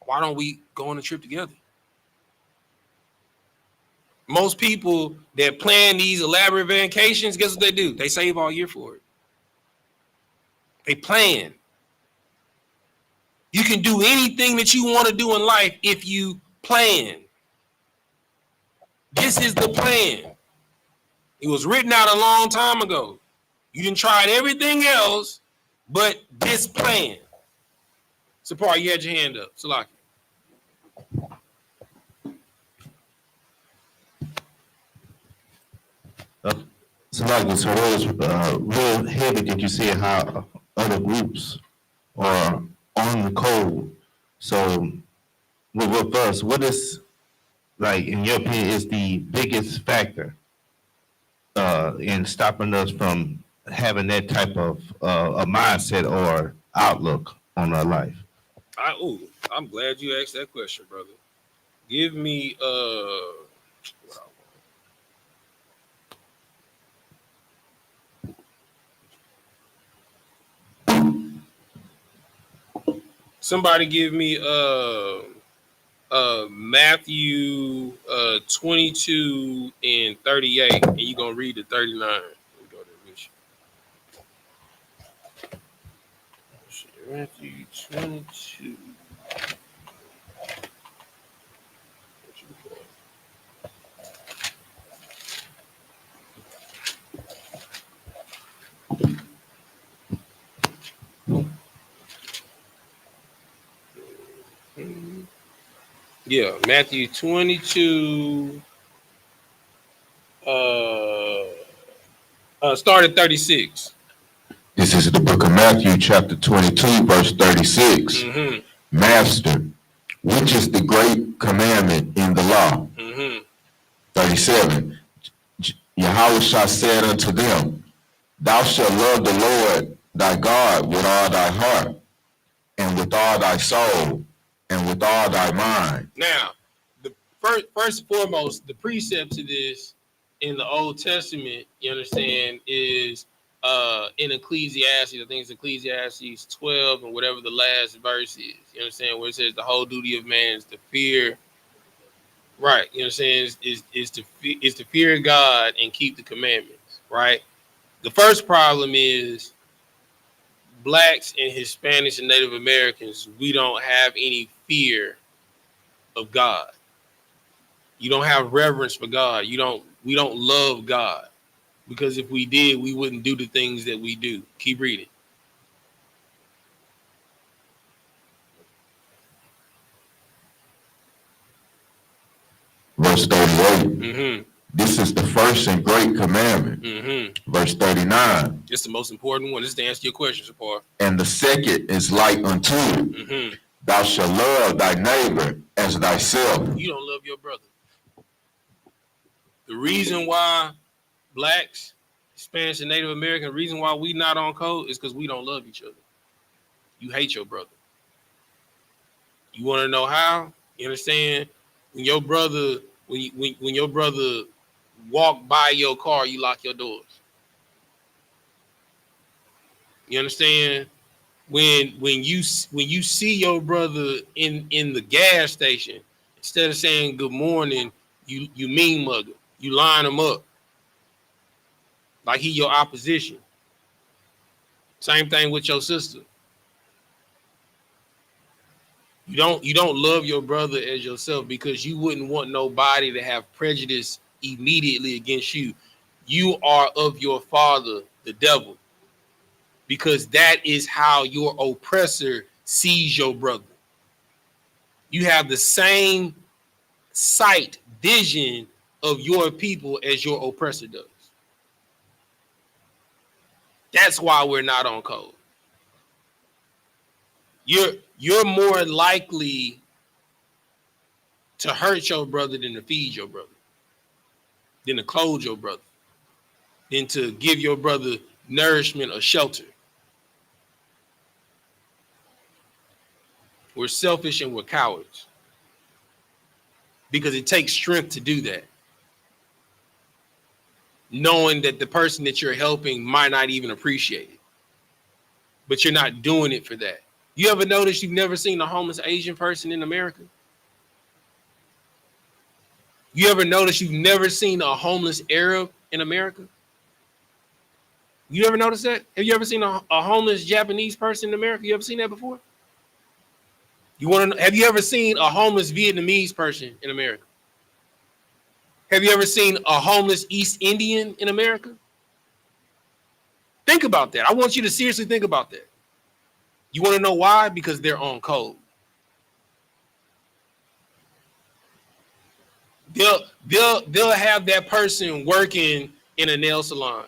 B: Why don't we go on a trip together? Most people that plan these elaborate vacations, guess what they do? They save all year for it. They plan. You can do anything that you want to do in life if you plan. This is the plan. It was written out a long time ago. You done tried everything else, but this plan. Sapar, you had your hand up. Salaki.
D: Salaki, so it was real heavy that you see how other groups are on the code. So with us, what is, like, in your opinion, is the biggest factor in stopping us from having that type of a mindset or outlook on our life?
B: I'm glad you asked that question, brother. Give me somebody give me Matthew 22 and 38, and you're gonna read the 39. Let me go there, Matthew 22. Yeah, Matthew 22. Start at 36.
F: This is the book of Matthew, chapter 22, verse 36.
B: Mm-hmm.
F: Master, which is the great commandment in the law?
B: Mm-hmm.
F: 37. Yahushua said unto them, Thou shalt love the Lord thy God with all thy heart, and with all thy soul, and with all thy mind.
B: Now, the first and foremost, the precept to this in the Old Testament, you understand, is in Ecclesiastes. I think it's Ecclesiastes 12 and whatever the last verse is. You understand, where it says the whole duty of man is to fear. Right, you know what I'm saying, is to fear God and keep the commandments. Right. The first problem is blacks and Hispanics and Native Americans, we don't have any fear of God. You don't have reverence for God. We don't love God. Because if we did, we wouldn't do the things that we do. Keep reading.
F: verse 38. This is the first and great commandment. Verse 39.
B: It's the most important one. This is to answer your question, Sapar.
F: And the second is like unto it. Thou shalt love thy neighbor as thyself.
B: You don't love your brother. The reason why blacks, Hispanics, and Native American, the reason why we not on code is because we don't love each other. You hate your brother. You want to know how? You understand? When your brother, when your brother walk by your car, you lock your doors. You understand? When you see your brother in the gas station, instead of saying good morning, you mean mugger. You line him up like he your opposition. Same thing with your sister. You don't love your brother as yourself because you wouldn't want nobody to have prejudice immediately against you. You are of your father, the devil, because that is how your oppressor sees your brother. You have the same sight, vision of your people as your oppressor does. That's why we're not on code. You're more likely to hurt your brother than to feed your brother, than to clothe your brother, than to give your brother nourishment or shelter. We're selfish and we're cowards because it takes strength to do that. Knowing that the person that you're helping might not even appreciate it, but you're not doing it for that. You ever notice you've never seen a homeless Asian person in America? You ever notice you've never seen a homeless Arab in America? You ever notice that? Have you ever seen a homeless Japanese person in America? You ever seen that before? You want to know, have you ever seen a homeless Vietnamese person in America? Have you ever seen a homeless East Indian in America? Think about that. I want you to seriously think about that. You want to know why? Because they're on code. They'll have that person working in a nail salon.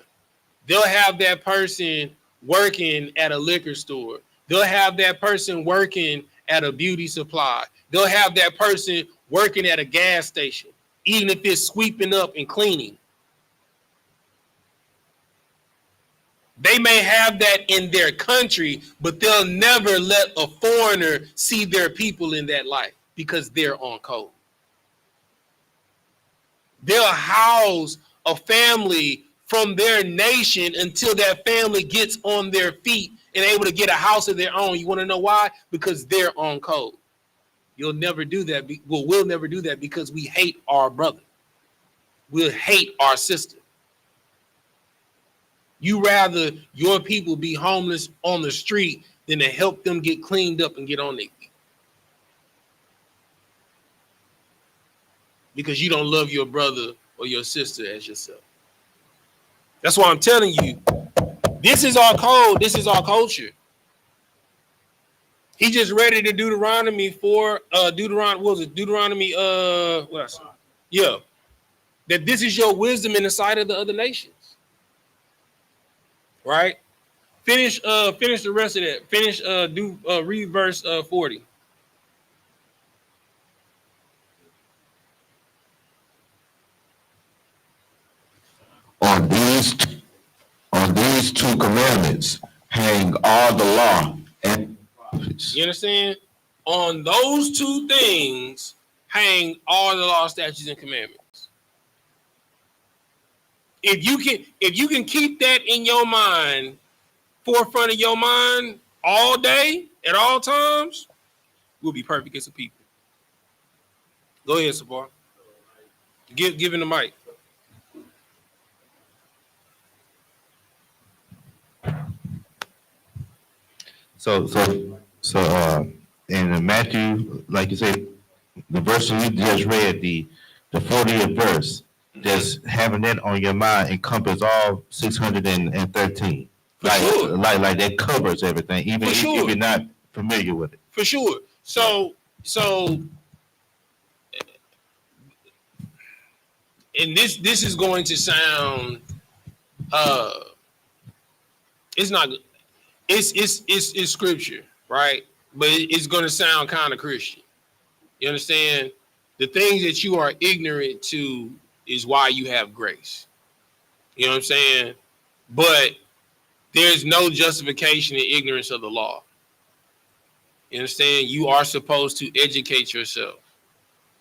B: They'll have that person working at a liquor store. They'll have that person working at a beauty supply. They'll have that person working at a gas station, even if it's sweeping up and cleaning. They may have that in their country, but they'll never let a foreigner see their people in that life because they're on code. They'll house a family from their nation until that family gets on their feet and able to get a house of their own. You want to know why? Because they're on code. You'll never do that. We'll never do that because we hate our brother. We'll hate our sister. You rather your people be homeless on the street than to help them get cleaned up and get on their feet. Because you don't love your brother or your sister as yourself. That's why I'm telling you, this is our code. This is our culture. He just read it in Deuteronomy 4, Deuteronomy, what I said? Yeah. That this is your wisdom in the sight of the other nations. Right? Finish the rest of that. Read verse 40.
F: On these two commandments hang all the law and prophets.
B: You understand? On those two things hang all the law, statutes, and commandments. If you can keep that in your mind, forefront of your mind all day, at all times, we'll be perfect as a people. Go ahead, Sabar. Give him the mic.
D: So in Matthew, like you said, the verse you just read, the 40th verse, just having that on your mind encompasses all 613. Like that covers everything, even if you're not familiar with it.
B: For sure. So and this is going to sound it's not it's scripture, right? But it's going to sound kind of Christian. You understand? The things that you are ignorant to is why you have grace. You know what I'm saying? But there's no justification in ignorance of the law. You understand? You are supposed to educate yourself.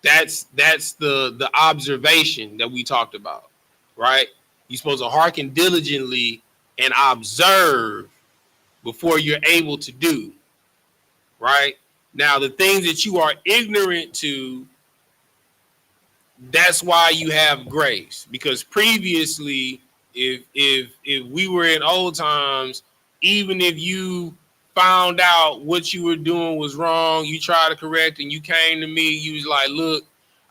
B: That's the observation that we talked about, right? You're supposed to hearken diligently and observe before you're able to do, right? Now, the things that you are ignorant to, that's why you have grace. Because previously, if we were in old times, even if you found out what you were doing was wrong, you tried to correct, and you came to me, you was like, look,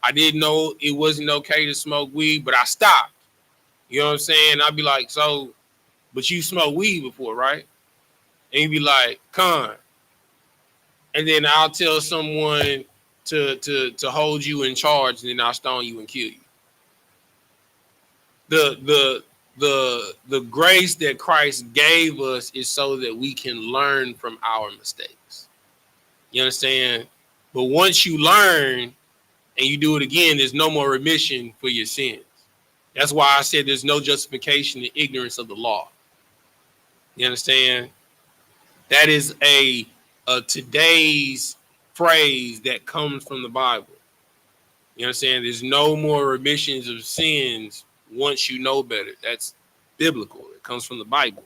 B: I didn't know it wasn't okay to smoke weed, but I stopped. You know what I'm saying? I'd be like, so, but you smoked weed before, right? And you'd be like, Con. And then I'll tell someone to hold you in charge, and then I'll stone you and kill you. The grace that Christ gave us is so that we can learn from our mistakes. You understand? But once you learn and you do it again, there's no more remission for your sins. That's why I said there's no justification in ignorance of the law. You understand? That is a today's phrase that comes from the Bible. You understand? There's no more remissions of sins once you know better. That's biblical. It comes from the Bible.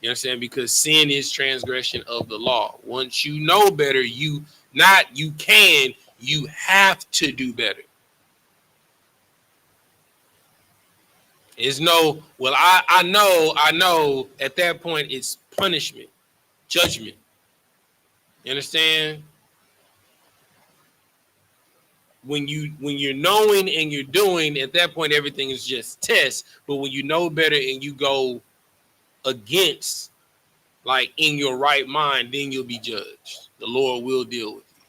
B: You understand? Because sin is transgression of the law. Once you know better, you have to do better. There's no, well, I know at that point it's punishment, judgment. You understand? When you're knowing and you're doing, at that point everything is just test. But when you know better and you go against, like in your right mind, then you'll be judged. The Lord will deal with you.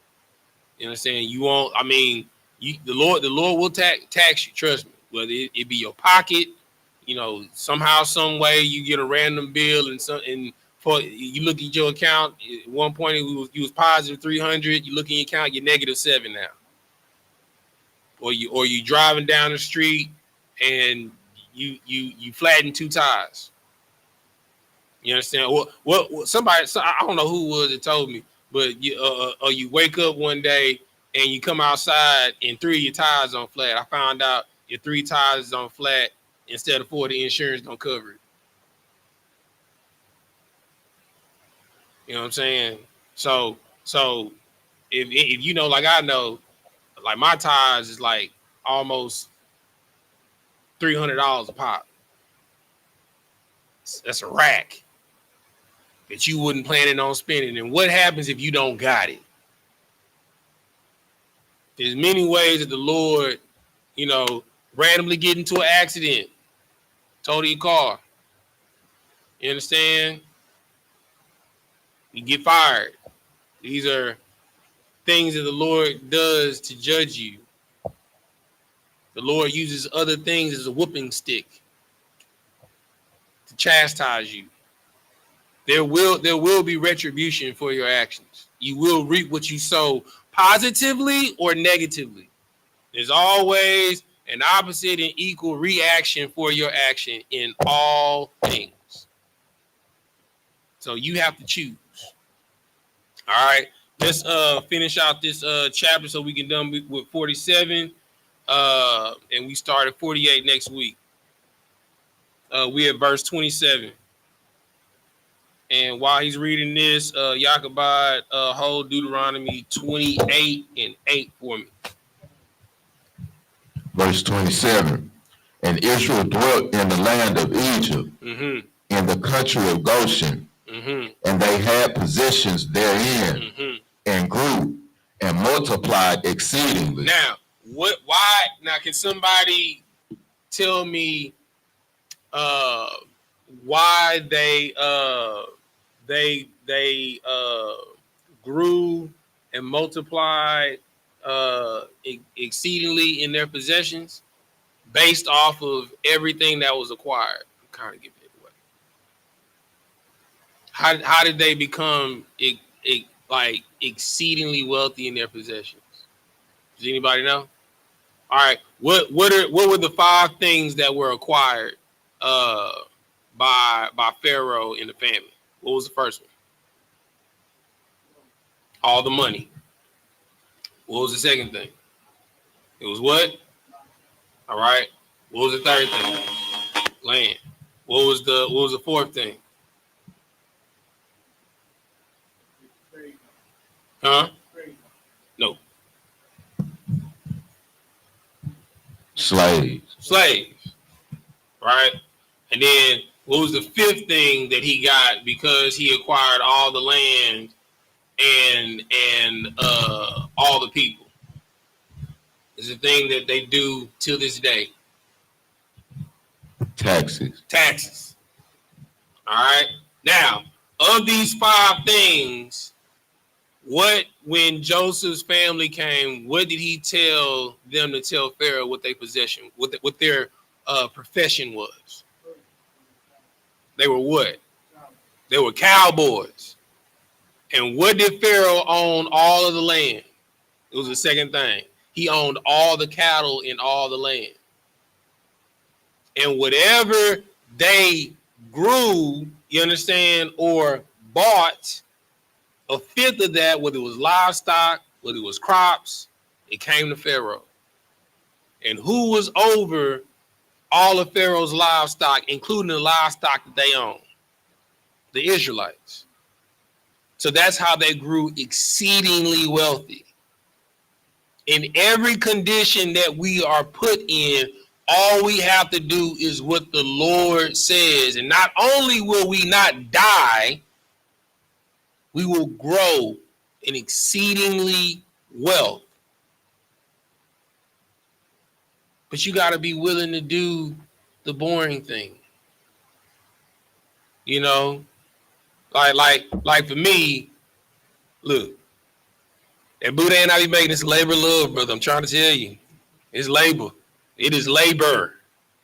B: You understand? You won't. I mean, the Lord will tax you. Trust me. Whether it be your pocket, you know, somehow, some way, you get a random bill and for you look at your account. At one point, you was positive 300. You look in your account, you're negative 7 now. Or you driving down the street and you flatten 2 tires. You understand? What somebody, I don't know who it was that told me, but you wake up one day and you come outside and 3 of your tires on flat. I found out your 3 tires is on flat instead of 4, the insurance don't cover it. You know what I'm saying? So if you know, like I know, like my tires is like almost $300 a pop. That's a rack that you wouldn't plan on spending. And what happens if you don't got it? There's many ways that the Lord, you know, randomly get into an accident, total your car. You understand? You get fired. These are things that the Lord does to judge you. The Lord uses other things as a whooping stick to chastise you. There will be retribution for your actions. You will reap what you sow, positively or negatively. There's always an opposite and equal reaction for your action in all things. So you have to choose. All right. Let's finish out this chapter so we can done with 47. And we start at 48 next week. We at verse 27. And while he's reading this, Yakabad, hold Deuteronomy 28 and 8 for me.
F: Verse 27. And Israel dwelt in the land of Egypt, in the country of Goshen, and they had possessions therein, and grew and multiplied exceedingly.
B: Now, why? Now, can somebody tell me why they grew and multiplied exceedingly in their possessions? based off of everything that was acquired. I'm kind of giving it away. How did they become like exceedingly wealthy in their possessions? Does anybody know? All right. What were the 5 things that were acquired by Pharaoh and the family? What was the first one? All the money. What was the second thing? It was what? All right. What was the third thing? Land. What was the fourth thing? Huh? No. Slaves. Right? And then what was the 5th thing that he got because he acquired all the land and all the people? It's a thing that they do till this day. Taxes. All right. Now, of these 5 things, when Joseph's family came, what did he tell them to tell Pharaoh what their possession, what their profession was? They were what? They were cowboys. And what did Pharaoh own all of the land? It was the second thing. He owned all the cattle in all the land. And whatever they grew, you understand, or bought, a 5th of that, whether it was livestock, whether it was crops, it came to Pharaoh. And who was over all of Pharaoh's livestock, including the livestock that they owned? The Israelites. So that's how they grew exceedingly wealthy. In every condition that we are put in, all we have to do is what the Lord says. And not only will we not die, we will grow in exceedingly wealth. But you got to be willing to do the boring thing. You know, like for me, look, that Buddha ain't I be making this labor love, brother. I'm trying to tell you, it's labor. It is labor.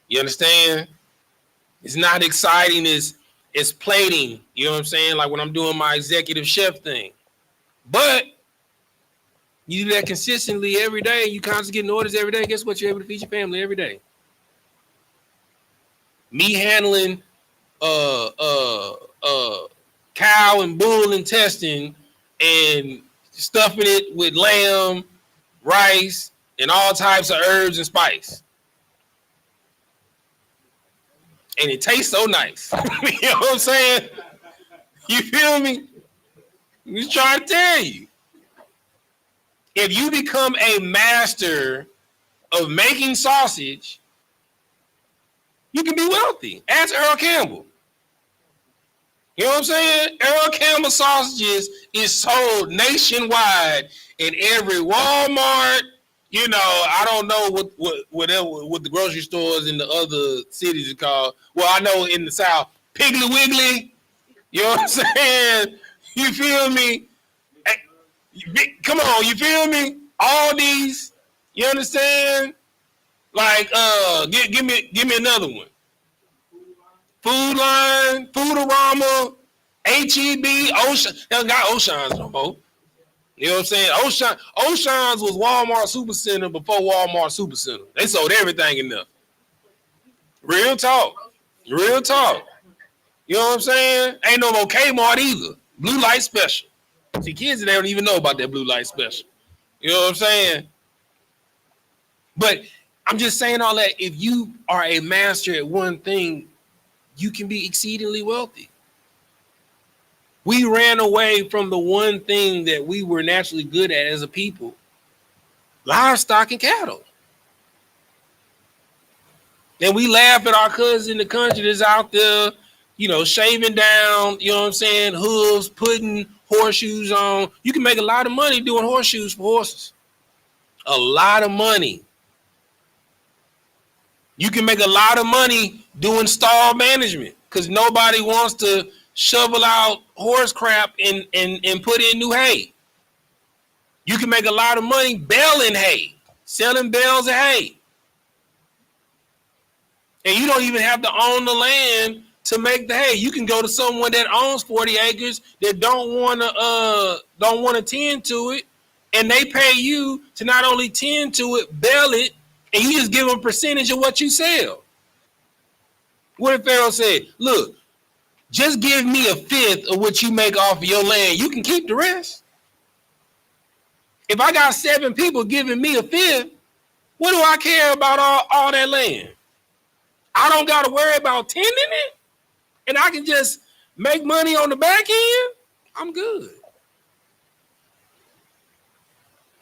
B: You understand? It's not exciting as plating. You know what I'm saying? Like when I'm doing my executive chef thing. But you do that consistently every day. You constantly getting orders every day. Guess what? You're able to feed your family every day. Me handling cow and bull intestine and stuffing it with lamb, rice, and all types of herbs and spice. And it tastes so nice. You know what I'm saying? You feel me? I'm just trying to tell you. If you become a master of making sausage, you can be wealthy. Ask Earl Campbell. You know what I'm saying? Earl Campbell sausages is sold nationwide in every Walmart. You know, I don't know what the grocery stores in the other cities are called. Well, I know in the South, Piggly Wiggly. You know what I'm saying? You feel me? Come on, you feel me? All these, you understand? Like, give me another one. Food Line, Foodorama, H-E-B, Ocean. They don't got Oceans no more. You know what I'm saying? Oceans was Walmart Supercenter before Walmart Supercenter. They sold everything in there. Real talk. Real talk. You know what I'm saying? Ain't no more Kmart either. Blue Light Special. See, kids, they don't even know about that Blue Light Special. You know what I'm saying? But I'm just saying all that. If you are a master at one thing, you can be exceedingly wealthy. We ran away from the one thing that we were naturally good at as a people: livestock and cattle. And we laugh at our cousins in the country that's out there, you know, shaving down, you know what I'm saying, hooves, putting horseshoes on. You can make a lot of money doing horseshoes for horses. A lot of money. You can make a lot of money doing stall management because nobody wants to shovel out horse crap and put in new hay. You can make a lot of money baling hay, selling bales of hay. And you don't even have to own the land to make the hay. You can go to someone that owns 40 acres that don't want to tend to it, and they pay you to not only tend to it, bale it, and you just give them a percentage of what you sell. What if Pharaoh said, look, just give me a fifth of what you make off of your land. You can keep the rest. If I got 7 people giving me a fifth, what do I care about all that land? I don't got to worry about tending it, and I can just make money on the back end. I'm good.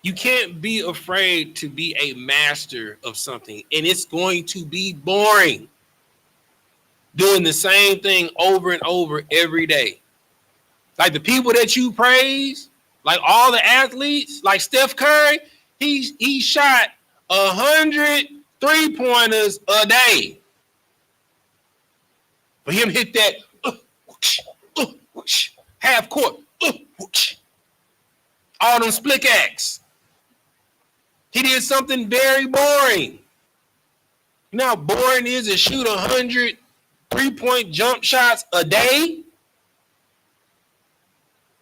B: You can't be afraid to be a master of something, and it's going to be boring doing the same thing over and over every day. Like the people that you praise, like all the athletes, like Steph Curry, he shot 100 3-pointers a day. For him hit that half court, all them split acts. He did something very boring. You know how boring it is to shoot 100 3-point jump shots a day?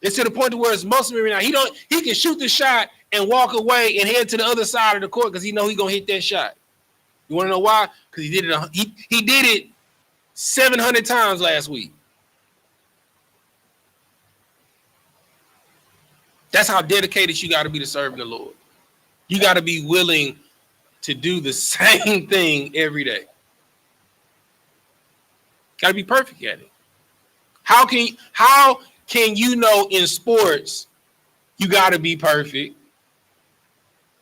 B: It's to the point to where it's muscle memory now. He can shoot the shot and walk away and head to the other side of the court because he know he's gonna hit that shot. You want to know why? Because he did it. He did it 700 times last week. That's how dedicated you got to be to serving the Lord. You got to be willing to do the same thing every day. Got to be perfect at it. How can you know in sports you got to be perfect?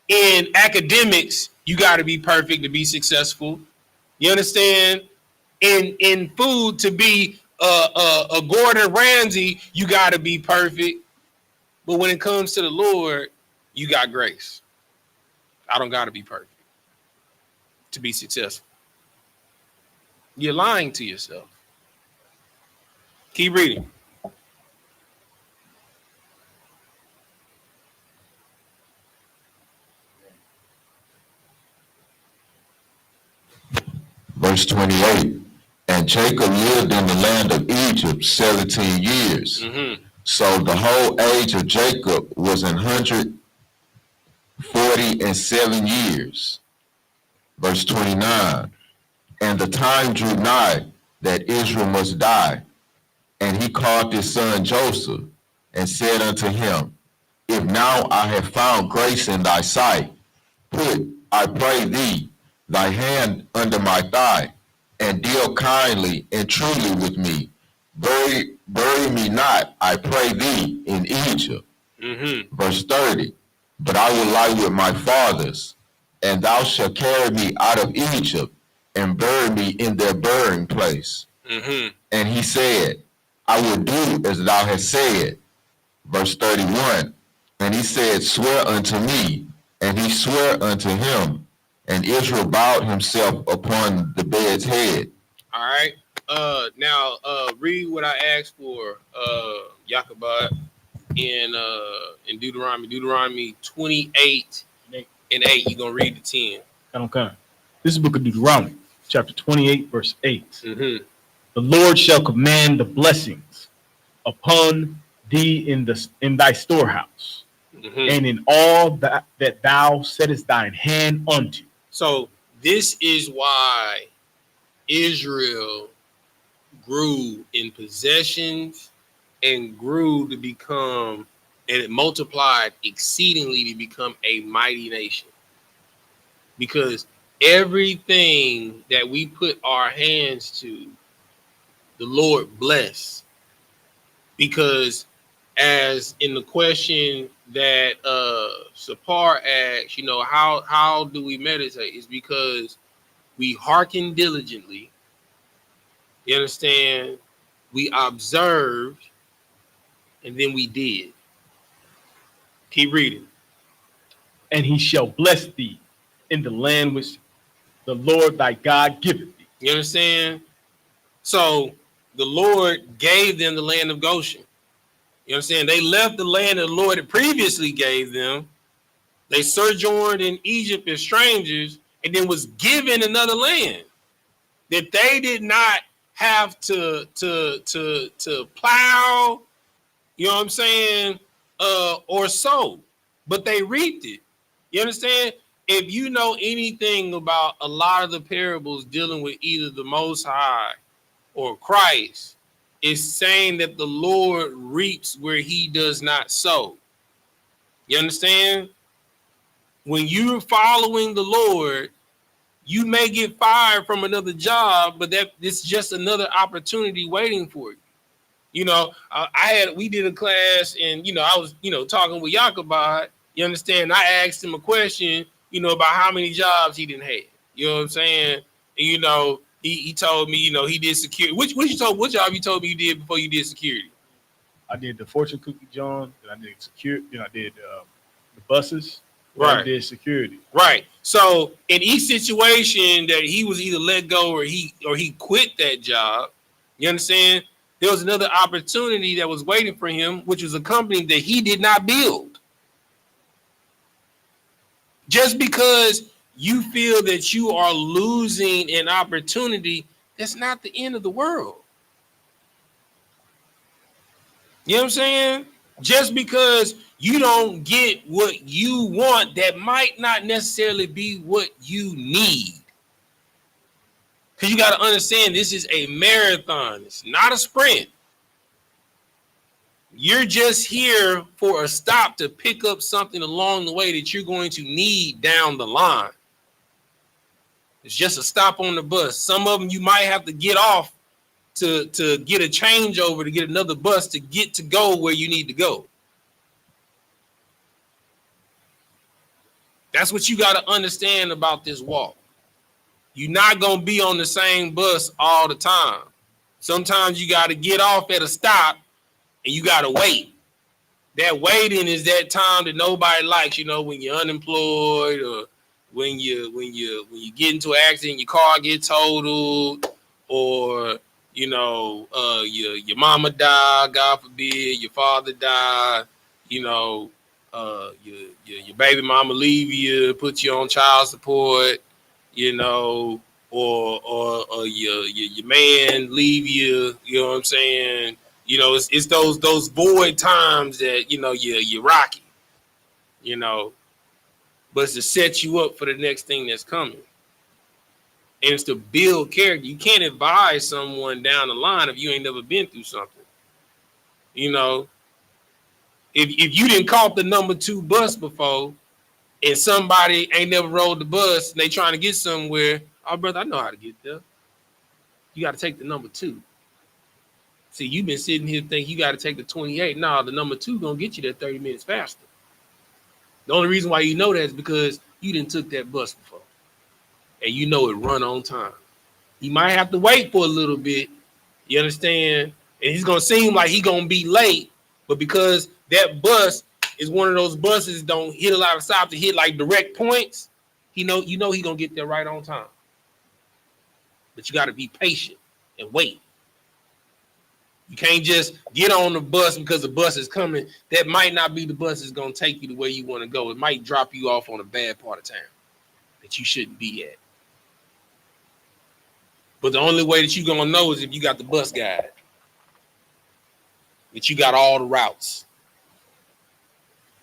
B: In academics, you got to be perfect to be successful. You understand? In food, to be a Gordon Ramsay, you got to be perfect. But when it comes to the Lord, you got grace. I don't got to be perfect to be successful. You're lying to yourself. Keep reading.
F: Verse 28, and Jacob lived in the land of Egypt 17 years. Mm-hmm. So the whole age of Jacob was 147 years. Verse 29, and the time drew nigh that Israel must die. And he called his son Joseph and said unto him, if now I have found grace in thy sight, put, I pray thee, thy hand under my thigh, and deal kindly and truly with me. Bury me not, I pray thee, in Egypt. Mm-hmm. Verse 30, but I will lie with my fathers, and thou shalt carry me out of Egypt, and bury me in their burying place. Mm-hmm. And he said, I will do as thou hast said. Verse 31, and he said, swear unto me, and he sware unto him. And Israel bowed himself upon the bed's head.
B: All right. Now read what I asked for, Yakabad, in Deuteronomy. Deuteronomy 28 and 8. You're gonna read the 10.
C: Okay. This is the book of Deuteronomy, chapter 28, verse 8. Mm-hmm. The Lord shall command the blessings upon thee in thy storehouse, mm-hmm. and in all that thou settest thine hand unto.
B: So this is why Israel grew in possessions and grew to become, and it multiplied exceedingly to become a mighty nation. Because everything that we put our hands to, the Lord bless. Because as in the question that Sapar asked, you know, how do we meditate? It's because we hearken diligently. You understand? We observed, and then we did. Keep reading.
C: And he shall bless thee in the land which the Lord thy God giveth thee.
B: You understand? So the Lord gave them the land of Goshen. You understand? They left the land that the Lord had previously gave them. They sojourned in Egypt as strangers and then was given another land. that they did not have to plow, you know what I'm saying, or sow, but they reaped it. You understand? If you know anything about a lot of the parables dealing with either the Most High or Christ, it's saying that the Lord reaps where he does not sow. You understand? When you're following the Lord, you may get fired from another job, but that it's just another opportunity waiting for you. You know, we did a class, and I was talking with YAHANNA. You understand? I asked him a question, about how many jobs he didn't have. You know what I'm saying? And he told me, he did security. What job you told me you did before you did security?
C: I did the fortune cookie, John. Then I did security. Then I did the buses.
B: Right.
C: I did security.
B: Right. So in each situation that he was either let go or he quit that job, you understand? There was another opportunity that was waiting for him, which was a company that he did not build. Just because you feel that you are losing an opportunity, that's not the end of the world. You know what I'm saying? Just because you don't get what you want, that might not necessarily be what you need. Because you got to understand, this is a marathon. It's not a sprint. You're just here for a stop to pick up something along the way that you're going to need down the line. It's just a stop on the bus. Some of them you might have to get off to get a changeover, to get another bus to get to go where you need to go. That's what you got to understand about this walk. You're not going to be on the same bus all the time. Sometimes you got to get off at a stop and you got to wait. That waiting is that time that nobody likes, when you're unemployed, or when you get into an accident, your car gets totaled, or your mama died, God forbid, your father died, your baby mama leave you, put you on child support, or your man leave you, you know what I'm saying? It's those void times that you're rocky, but it's to set you up for the next thing that's coming. And it's to build character. You can't advise someone down the line if you ain't never been through something. If you didn't caught the number 2 bus before, and somebody ain't never rode the bus and they trying to get somewhere, oh brother, I know how to get there. You got to take the number 2. See, you've been sitting here thinking you got to take the 28. No, the number 2 gonna get you there 30 minutes faster. The only reason why you know that is because you didn't took that bus before, and it run on time. You might have to wait for a little bit, you understand? And he's gonna seem like he gonna be late, but because that bus is one of those buses don't hit a lot of stops to hit like direct points, he gonna get there right on time. But you got to be patient and wait. You can't just get on the bus because the bus is coming. That might not be the bus that's going to take you to where you want to go. It might drop you off on a bad part of town that you shouldn't be at. But the only way that you're going to know is if you got the bus guide. That you got all the routes.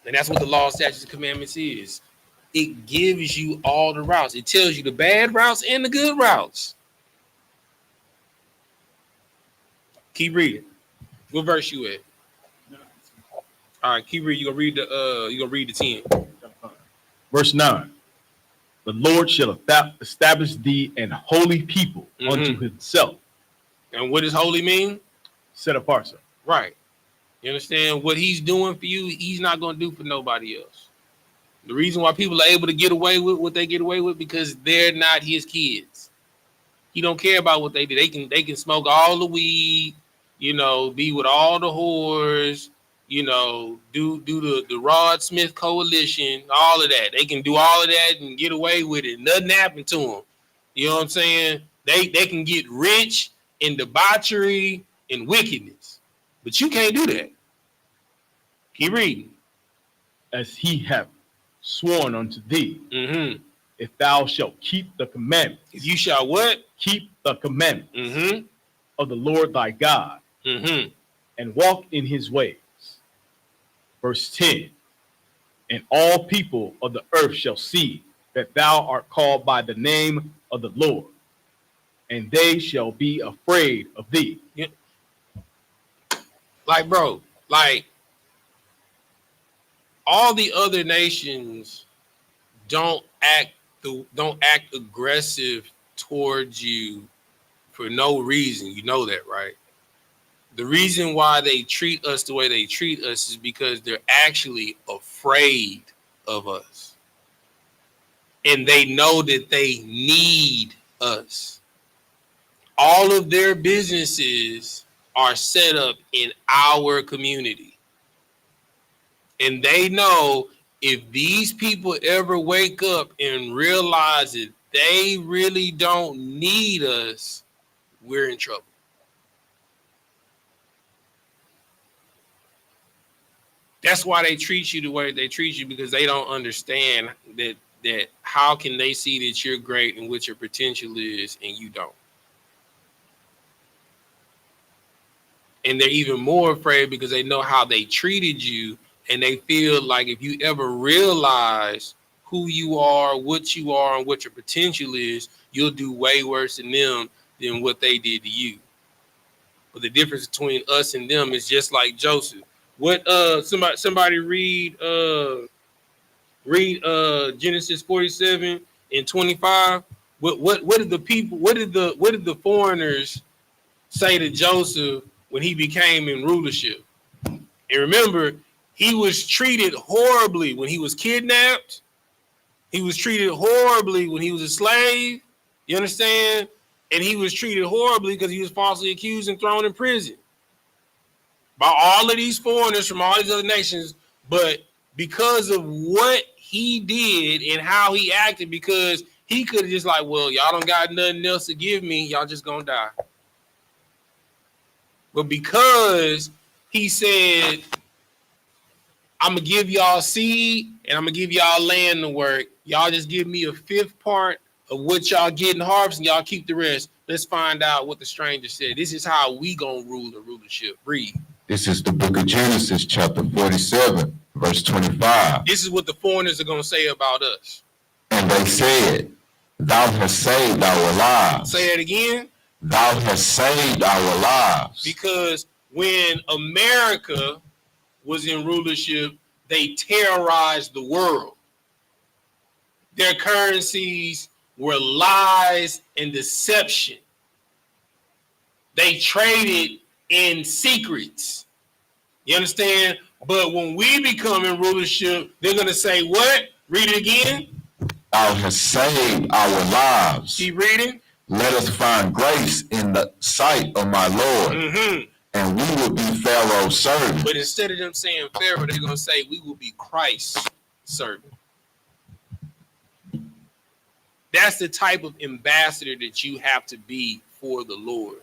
B: And that's what the law, statutes, and commandments is. It gives you all the routes. It tells you the bad routes and the good routes. Keep reading. What verse you at? All right, keep reading. You're gonna read the 10.
C: Verse 9. The Lord shall establish thee an holy people unto himself.
B: And what does holy mean?
C: Set apart, sir.
B: Right. You understand what he's doing for you, he's not gonna do for nobody else. The reason why people are able to get away with what they get away with, because they're not his kids. He don't care about what they do. They can smoke all the weed, be with all the whores, do the Rod Smith coalition, all of that. They can do all of that and get away with it. Nothing happened to them. You know what I'm saying? They can get rich in debauchery and wickedness. But you can't do that. Keep reading.
C: As he hath sworn unto thee, if thou shalt keep the commandments.
B: If you shall what?
C: Keep the commandments
B: Mm-hmm.
C: of the Lord thy God,
B: Mm-hmm.
C: and walk in his ways. Verse 10, and all people of the earth shall see that thou art called by the name of the Lord, and they shall be afraid of thee.
B: Yeah. Like, bro, like all the other nations don't act aggressive towards you for no reason. You know that, right? The reason why they treat us the way they treat us is because they're actually afraid of us. And they know that they need us. All of their businesses are set up in our community. And they know if these people ever wake up and realize that they really don't need us, we're in trouble. That's why they treat you the way they treat you, because they don't understand that how can they see that you're great and what your potential is and you don't. And they're even more afraid because they know how they treated you, and they feel like if you ever realize who you are, and what your potential is, you'll do way worse than them than what they did to you. But the difference between us and them is just like Joseph. What somebody read Genesis 47 and 25. What did the people, what did the foreigners say to Joseph when he became in rulership? And remember, he was treated horribly when he was kidnapped. He was treated horribly when he was a slave. You understand? And he was treated horribly because he was falsely accused and thrown in prison by all of these foreigners from all these other nations. But because of what he did and how he acted, because he could have just like, well, y'all don't got nothing else to give me, y'all just gonna die. But because he said, I'm gonna give y'all seed and I'm gonna give y'all land to work, y'all just give me a fifth part of what y'all get in harvest and y'all keep the rest. Let's find out what the stranger said. This is how we gonna rule the rulership. Read.
F: This is the book of Genesis, chapter 47, verse 25.
B: This is what the foreigners are going to say about us.
F: And they said, thou hast saved our lives.
B: Say it again.
F: Thou hast saved our lives.
B: Because when America was in rulership, they terrorized the world. Their currencies were lies and deception. They traded in secrets. You understand? But when we become in rulership, they're going to say what? Read it again.
F: Thou hast saved our lives.
B: Keep reading.
F: Let us find grace in the sight of my Lord.
B: Mm-hmm.
F: And we will be Pharaoh's servant.
B: But instead of them saying Pharaoh, they're going to say we will be Christ's servant. That's the type of ambassador that you have to be for the Lord.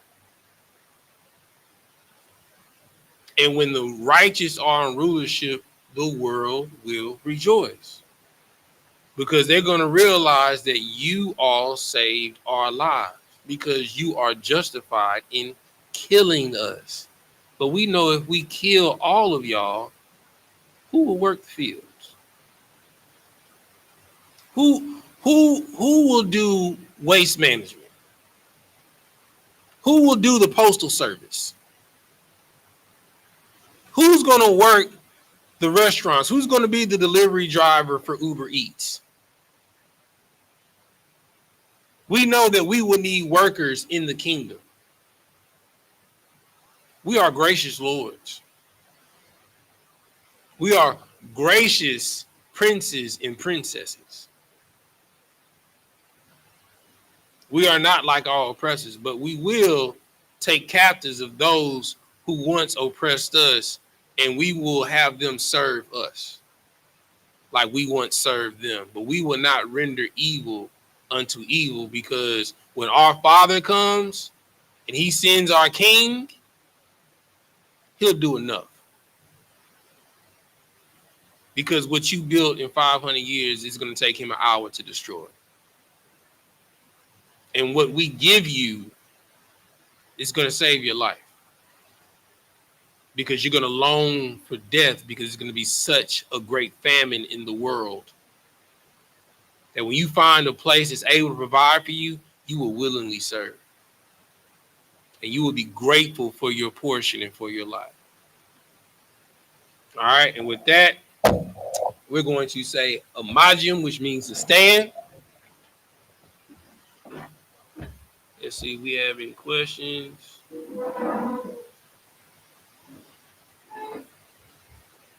B: And when the righteous are in rulership, the world will rejoice. Because they're going to realize that you all saved our lives. Because you are justified in killing us. But we know if we kill all of y'all, who will work the fields? Who will do waste management? Who will do the postal service? Who's going to work the restaurants? Who's going to be the delivery driver for Uber Eats? We know that we will need workers in the kingdom. We are gracious lords. We are gracious princes and princesses. We are not like our oppressors, but we will take captives of those who once oppressed us, and we will have them serve us like we once served them. But we will not render evil unto evil, because when our Father comes and he sends our King, he'll do enough. Because what you built in 500 years is going to take him an hour to destroy. And what we give you is going to save your life. Because you're going to long for death because it's going to be such a great famine in the world that when you find a place that's able to provide for you, you will willingly serve. And you will be grateful for your portion and for your life. All right. And with that, we're going to say Imagine, which means to stand. Let's see if we have any questions.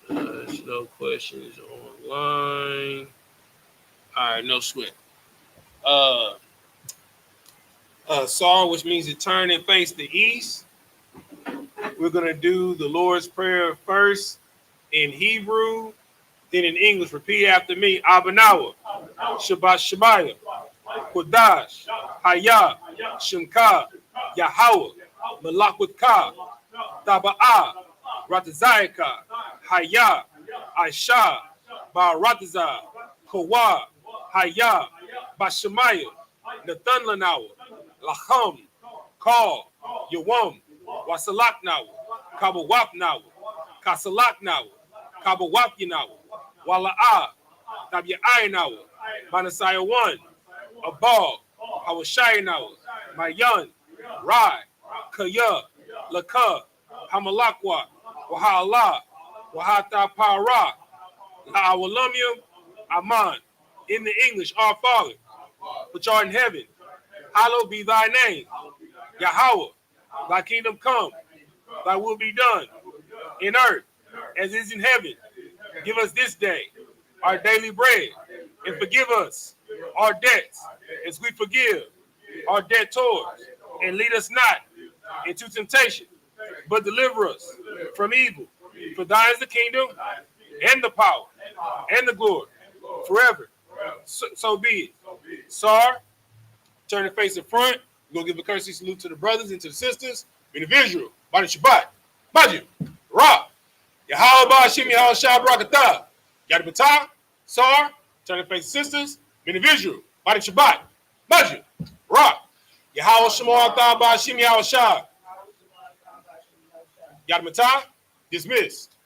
B: There's no questions online. All right, no sweat. Saw, which means to turn and face the east. We're going to do the Lord's Prayer first in Hebrew, then in English. Repeat after me. Abanawa, Shabbat Shabaya, Kodash, Hayah, Shemka, Yahweh, Malakwaka, Taba'ah, Ratazayaka, Hayah, Aisha, Baratazah, Kawa, Hayah, Bashemaya, Nathan Lanawa, Lacham, Call, Yawam, Wasalak Nawa, Kabawap Nawa, Kasalak Nawa, Kabawap Yanawa, Wala'ah, Tabi'ai Nawa, Manasaya 1, Abal, Hawashai Nawa, Mayan, Rai, Kaya, Laka, Hamalakwa, Wahala, Wahata Para, La'awalamia, Aman. In the English, our Father, which art in heaven, hallowed be thy name. Yahweh, thy kingdom come, thy will be done in earth as it is in heaven. Give us this day our daily bread, and forgive us our debts as we forgive our debtors. And lead us not into temptation, but deliver us from evil. For thine is the kingdom, and the power, and the glory, forever. So be it. Sar, turn and face in front. We're going to give a courtesy salute to the brothers and to the sisters. Individual, Bani Shabbat, Majid, Ra, Yahweh Ba'ashim Yahweh Shah Barakatah, Yadibata, Sar, turn and face the sisters. Individual, Bani Shabbat, Majid, Ra, Yahweh Shemar Tha Ba'ashim Yahweh Shah, Yadibata, dismissed.